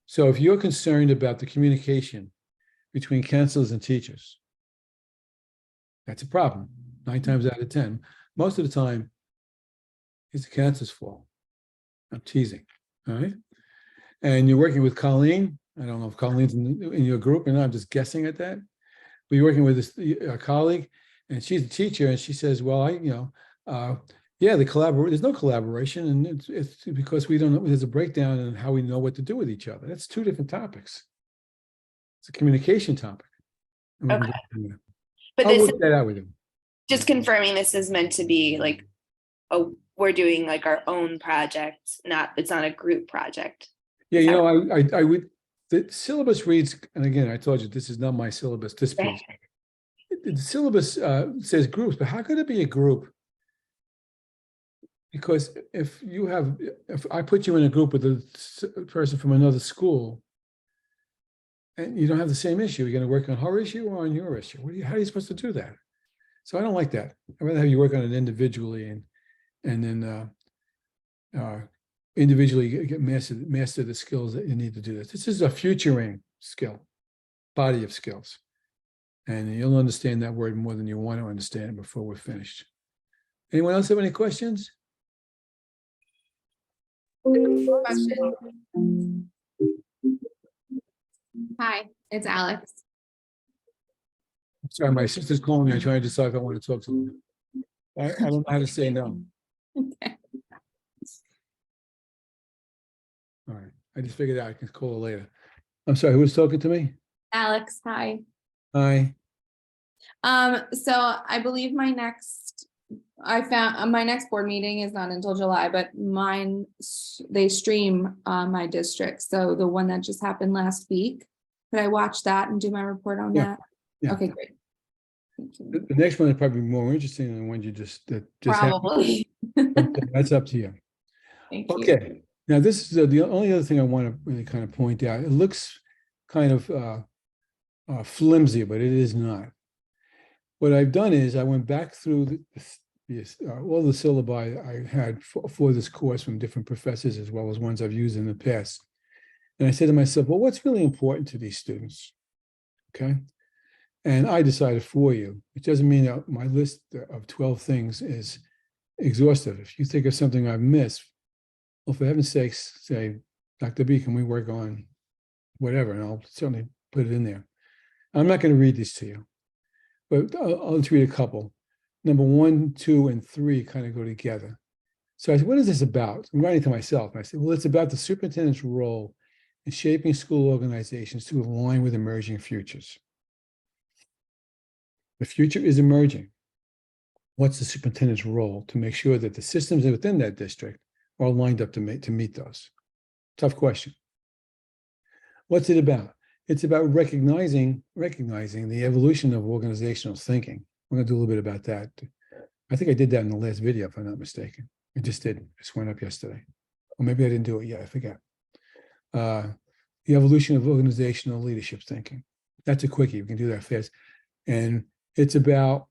so if you're concerned about the communication between counselors and teachers, that's a problem. 9 times out of 10. Most of the time, it's the counselor's fault. I'm teasing. All right. And you're working with Colleen. I don't know if Colleen's in your group or not. I'm just guessing at that. But you're working with a colleague, and she's a teacher, and she says, well, yeah, there's no collaboration, and it's because we don't know, there's a breakdown in how we know what to do with each other. That's 2 different topics. It's a communication topic. And we can Okay. go from there. But I'll this work that out with him. just confirming this is meant to be like, we're doing like our own project, it's not a group project. Yeah, I would, the syllabus reads, and again, I told you, this is not my syllabus, this piece. The syllabus says groups, but how could it be a group? Because if I put you in a group with a person from another school, and you don't have the same issue, you're going to work on her issue or on your issue. How are you supposed to do that? So I don't like that. I'd rather have you work on it individually and then individually get master the skills that you need to do this. This is a futuring skill, body of skills. And you'll understand that word more than you want to understand before we're finished. Anyone else have any questions? Question. Hi, it's Alex. Sorry, my sister's calling me. I'm trying to decide if I want to talk to them. I don't know how to say no. Okay. All right. I just figured out I can call her later. I'm sorry, who was talking to me? Alex, hi. Hi. So I believe my next board meeting is not until July, but they stream my district. So the one that just happened last week, could I watch that and do my report on that? Yeah. Okay, great. Thank you. The next one is probably more interesting than the one you just happened. Probably. That's up to you. Thank you. Okay. Now, this is the only other thing I want to really kind of point out. It looks kind of flimsy, but it is not. What I've done is I went back through all the syllabi I had for this course from different professors, as well as ones I've used in the past. And I said to myself, well, what's really important to these students? Okay. And I decided for you. It doesn't mean that my list of 12 things is exhaustive. If you think of something I've missed, well, for heaven's sakes, say, Dr. B, can we work on whatever? And I'll certainly put it in there. I'm not going to read these to you, but I'll just read a couple. Number 1, 2, and 3 kind of go together. So I said, what is this about? I'm writing to myself. And I said, well, it's about the superintendent's role in shaping school organizations to align with emerging futures. The future is emerging. What's the superintendent's role to make sure that the systems within that district are lined up to meet those? Tough question. What's it about? It's about recognizing the evolution of organizational thinking. We're gonna do a little bit about that. I think I did that in the last video, if I'm not mistaken. I just did. It just went up yesterday. Or maybe I didn't do it yet. I forget. The evolution of organizational leadership thinking. That's a quickie. We can do that fast. And it's about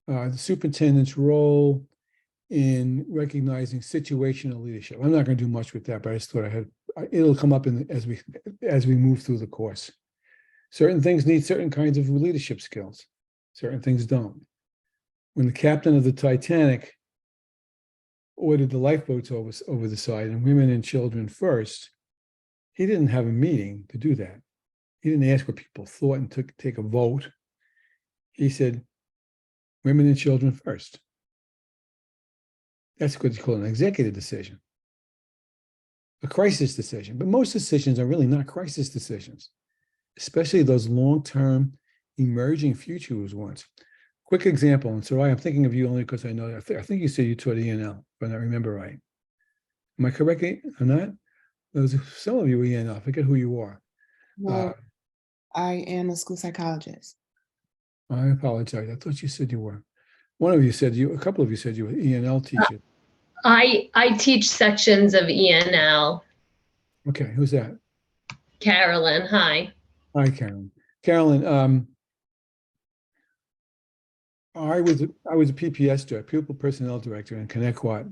the superintendent's role in recognizing situational leadership. I'm not going to do much with that, but I just thought it'll come up as we move through the course. Certain things need certain kinds of leadership skills. Certain things don't. When the captain of the Titanic ordered the lifeboats over the side and women and children first, he didn't have a meeting to do that. He didn't ask what people thought and take a vote. He said, women and children first. That's what you call an executive decision, a crisis decision. But most decisions are really not crisis decisions, especially those long-term emerging futures ones. Quick example, and so I'm thinking of you only because I know, I think you said you taught ENL, if I remember right. Am I correct? I'm not? There's some of you ENL, I forget who you are. Well, I am a school psychologist. I apologize. I thought you said you were. A couple of you said you were ENL teacher. I teach sections of ENL. Okay, who's that? Carolyn, hi. Hi, Carolyn. Carolyn, I was a PPS director, pupil personnel director in Connecticut,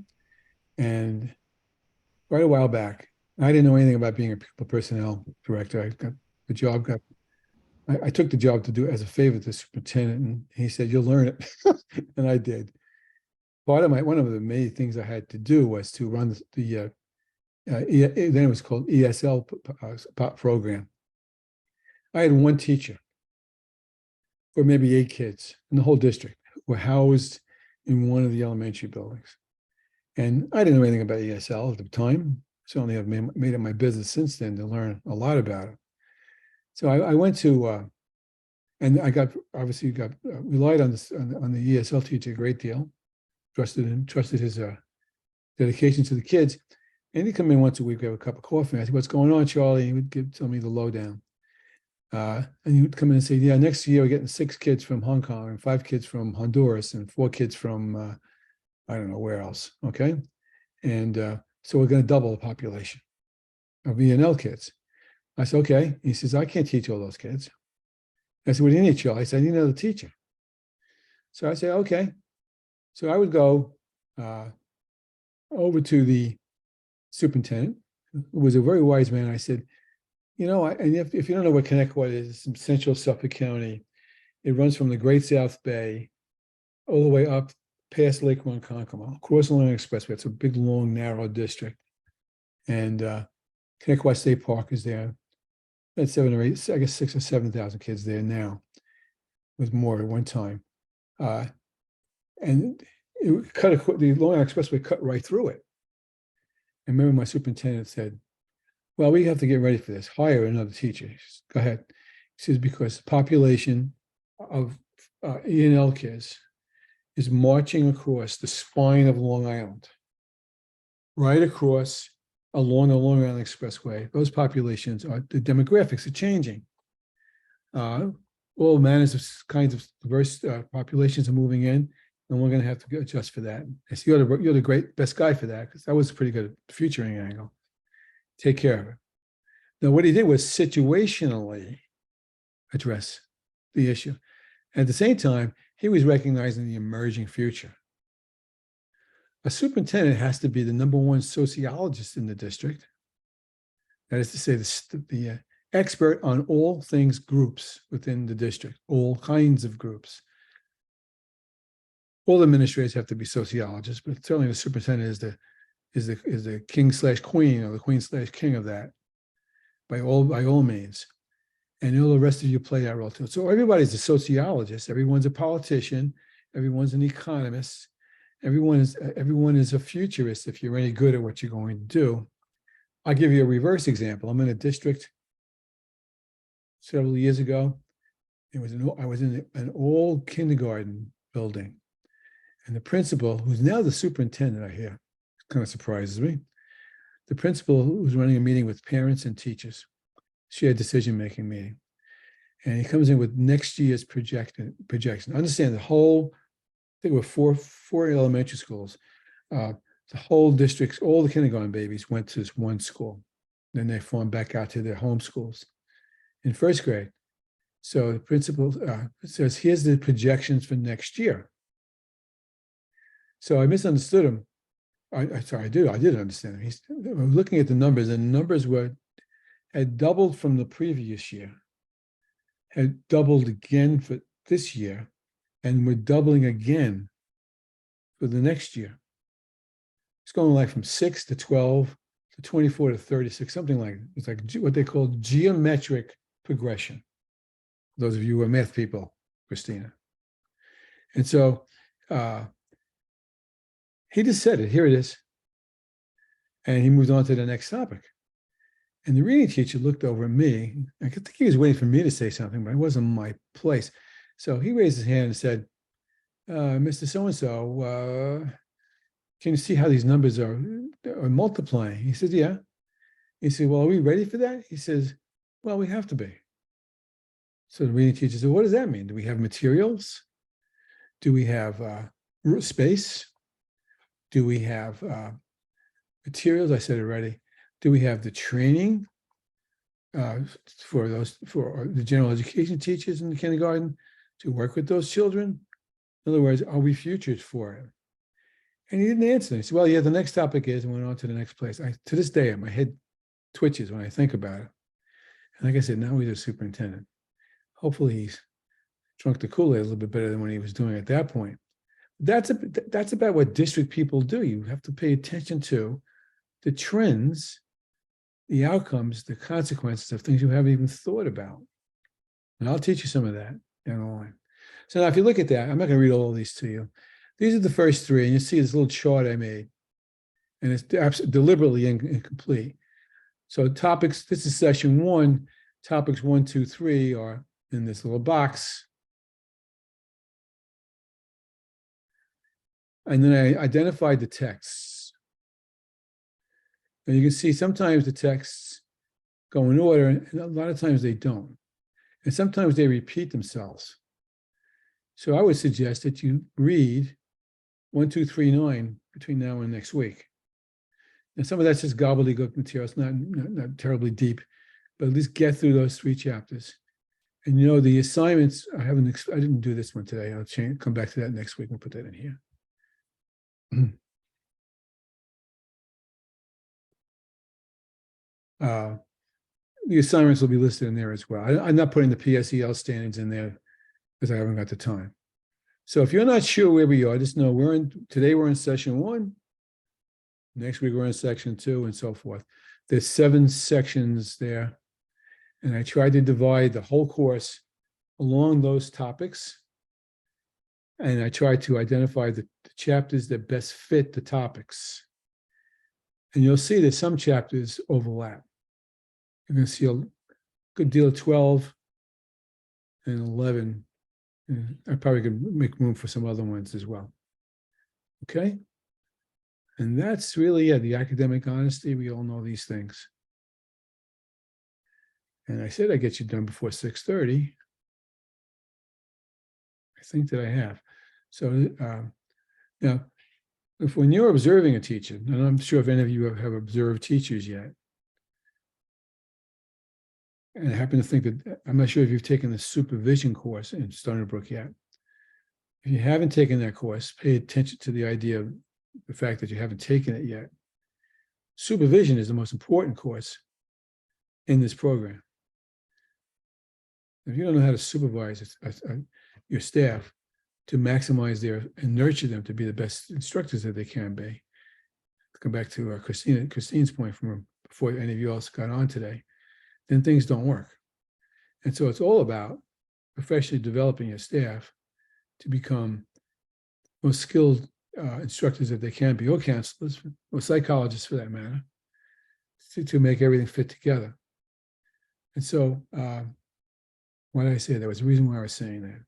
and quite a while back, I didn't know anything about being a pupil personnel director. I got the job. I took the job to do it as a favor to the superintendent, and he said, "You'll learn it," and I did. One of the main things I had to do was to run then it was called ESL program. I had one teacher for maybe 8 kids in the whole district who were housed in one of the elementary buildings. And I didn't know anything about ESL at the time. Certainly have made it my business since then to learn a lot about it. So I went to, and I relied on the ESL teacher a great deal, trusted his dedication to the kids. And he'd come in once a week, have a cup of coffee. I said, "What's going on, Charlie?" He would tell me the lowdown. And he would come in and say, "Yeah, next year we're getting 6 kids from Hong Kong and 5 kids from Honduras and 4 kids from, I don't know where else, okay? And so we're going to double the population of ENL kids." I said, "Okay." He says, "I can't teach all those kids." I said, "What do you need, Charlie?" I said, "I need another teacher." So I said, "Okay." So I would go over to the superintendent, who was a very wise man. I said, and if you don't know what Connecticut is, it's in central Suffolk County. It runs from the Great South Bay all the way up past Lake Ronkonkoma, across the Long Expressway. It's a big, long, narrow district. And Connecticut State Park is there. That's 7 or 8, I guess 6 or 7,000 kids there now, with more at one time. And the Long Expressway cut right through it. I remember my superintendent said, "Well, we have to get ready for this. Hire another teacher." He says, "Go ahead." He says, "Because the population of ENL kids is marching across the spine of Long Island, right across along the Long Island Expressway. Those populations the demographics are changing. All manners of kinds of diverse populations are moving in, and we're going to have to adjust for that." I said, "You're the best guy for that," because that was pretty good at futuring angle. Take care of it. Now, what he did was situationally address the issue. At the same time, he was recognizing the emerging future. A superintendent has to be the #1 sociologist in the district. That is to say, the expert on all things groups within the district, all kinds of groups. All administrators have to be sociologists, but certainly the superintendent is the king/queen or the queen/king of that by all means. And all the rest of you play that role too. So everybody's a sociologist, everyone's a politician, everyone's an economist, everyone is a futurist if you're any good at what you're going to do. I'll give you a reverse example. I'm in a district several years ago. I was in an old kindergarten building, and the principal, who's now the superintendent, I hear, kind of surprises me. The principal was running a meeting with parents and teachers. She had a decision-making meeting. And he comes in with next year's projection. Understand the whole, I think it were four elementary schools. The whole districts, all the kindergarten babies went to this one school. Then they formed back out to their home schools in first grade. So the principal says, here's the projections for next year. So I misunderstood him. I did understand him. He's looking at the numbers, and the numbers had doubled from the previous year, had doubled again for this year, and we're doubling again for the next year. It's going like from 6 to 12 to 24 to 36, something like that. It's like what they call geometric progression. Those of you who are math people, Christina. And so he just said it, here it is. And he moved on to the next topic. And the reading teacher looked over at me. I think he was waiting for me to say something, but it wasn't my place. So he raised his hand and said, Mr. So-and-so, can you see how these numbers are multiplying? He said, yeah. He said, well, are we ready for that? He says, well, we have to be. So the reading teacher said, what does that mean? Do we have materials? Do we have space? Do we have materials? I said already. Do we have the training for the general education teachers in the kindergarten to work with those children? In other words, are we futured for it? And he didn't answer. He said, well, yeah, the next topic is, and went on to the next place. To this day, my head twitches when I think about it. And like I said, now he's a superintendent. Hopefully he's drunk the Kool-Aid a little bit better than when he was doing at that point. That's about what district people do. You have to pay attention to the trends, the outcomes, the consequences of things you haven't even thought about. And I'll teach you some of that down the line. So now if you look at that, I'm not going to read all of these to you. These are the first three, and you see this little chart I made, and it's deliberately incomplete. So topics, this is session 1, topics 1, 2, 3 are in this little box. And then I identified the texts. And you can see sometimes the texts go in order, and a lot of times they don't. And sometimes they repeat themselves. So I would suggest that you read 1, 2, 3, 9 between now and next week. And some of that's just gobbledygook material. It's not terribly deep, but at least get through those 3 chapters. And you know, the assignments, I didn't do this one today. I'll come back to that next week and put that in here. The assignments will be listed in there as well. I'm not putting the PSEL standards in there because I haven't got the time. So if you're not sure where we are, just know today we're in session 1. Next week we're in section 2 and so forth. There's 7 sections there. And I tried to divide the whole course along those topics. And I tried to identify the chapters that best fit the topics. And you'll see that some chapters overlap. You're going to see a good deal of 12 and 11. And I probably could make room for some other ones as well. Okay? And that's really the academic honesty. We all know these things. And I said I'd get you done before 6:30. I think that I have. So now, when you're observing a teacher, and I'm sure if any of you have observed teachers yet, and I happen to think that, I'm not sure if you've taken the supervision course in Stony Brook yet. If you haven't taken that course, pay attention to the idea of the fact that you haven't taken it yet. Supervision is the most important course in this program. If you don't know how to supervise your staff to maximize and nurture them to be the best instructors that they can be, to come back to Christine's point from before any of you else got on today, then things don't work. And so it's all about professionally developing your staff to become most skilled instructors that they can be, or counselors, or psychologists for that matter, to make everything fit together. And so, why did I say that? There was a reason why I was saying that.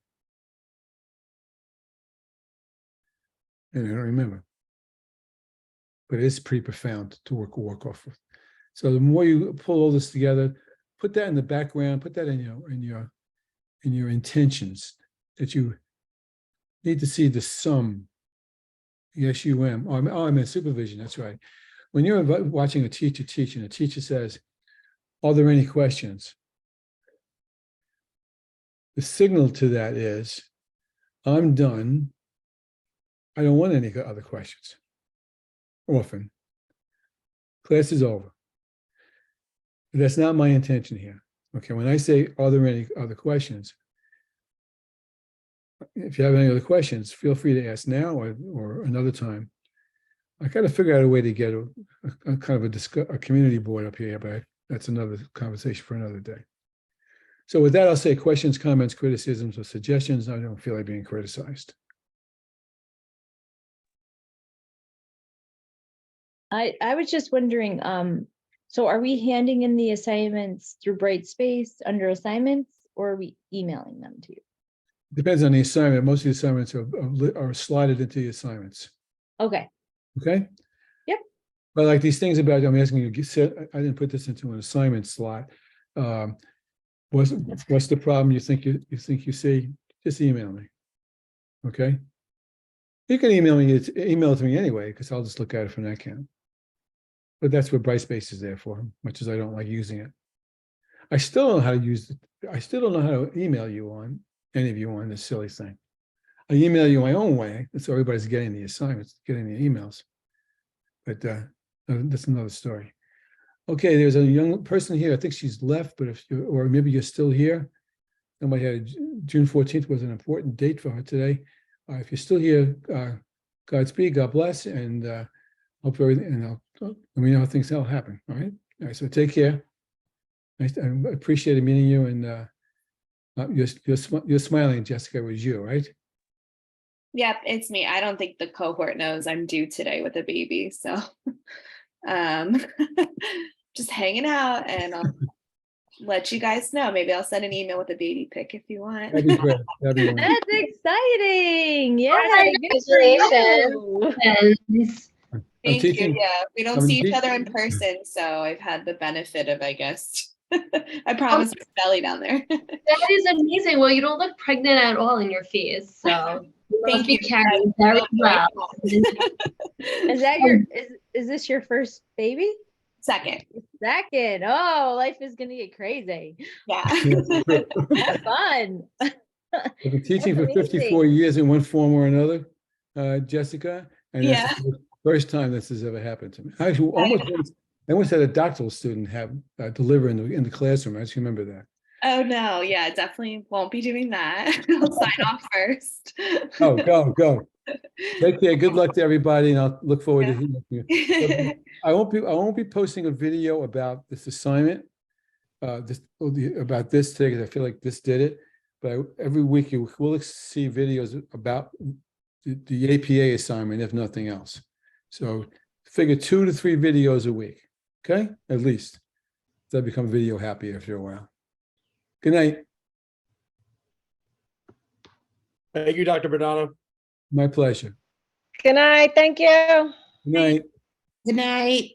And I don't remember. But it's pretty profound to work off of. So the more you pull all this together, put that in the background, put that in your in your intentions, that you need to see the sum. Yes, you am. Oh, I'm in supervision. That's right. When you're watching a teacher teach and a teacher says, are there any questions? The signal to that is, I'm done. I don't want any other questions. Often. Class is over. But that's not my intention here. Okay, when I say, are there any other questions? If you have any other questions, feel free to ask now or another time. I got to figure out a way to get a kind of a community board up here, but that's another conversation for another day. So with that, I'll say questions, comments, criticisms, or suggestions. I don't feel like being criticized. I was just wondering, so are we handing in the assignments through Brightspace under assignments, or are we emailing them to you? Depends on the assignment. Most of the assignments are slotted into the assignments. Okay, Okay? Yep. But like these things about, I'm asking you, I didn't put this into an assignment slot. What's the problem you think you see? Just email me. Okay? You can email it to me anyway, because I'll just look at it from that camp. But that's what Brightspace is there for, much as I don't like using it. I still don't know how to use it. I still don't know how to email you on any of you on this silly thing. I email you my own way, so everybody's getting the assignments, getting the emails. But that's another story. Okay, there's a young person here. I think she's left, but or maybe you're still here. Somebody had June 14th was an important date for her today. If you're still here, Godspeed, God bless, and hope everything. And let me know how things will happen. All right. All right. So take care. I appreciated meeting you, and you're smiling, Jessica. It was you, right? Yep, it's me. I don't think the cohort knows I'm due today with a baby, so just hanging out, and I'll let you guys know. Maybe I'll send an email with a baby pic if you want. That'd be great. That'd be wonderful. that's exciting. Yeah, good for Congratulations. you. I'm Thank teaching. you. Yeah, we don't I'm see each teach- other in person, so I've had the benefit of, I guess. I promise there's belly down there. That is amazing. Well, you don't look pregnant at all in your face, so you must Thank be you. carrying very well. Is that your is this your first baby? Second. Second. Oh, life is gonna get crazy. Yeah. Have fun. I've been teaching That's for 54 amazing. years in one form or another, Jessica, and Yeah. that's the first time this has ever happened to me. I almost had a doctoral student have deliver in the classroom. I just remember that. Oh no, yeah, definitely won't be doing that. I'll sign off first. Oh, go. Take care. Good luck to everybody, and I'll look forward to hearing from you. I won't be posting a video about this assignment, about this today, because I feel like this did it. But every week you will see videos about the APA assignment, if nothing else. So figure 2 to 3 videos a week, okay? At least. So I become video happy after a while. Good night. Thank you, Dr. Bernardo. My pleasure. Good night. Thank you. Good night. Good night.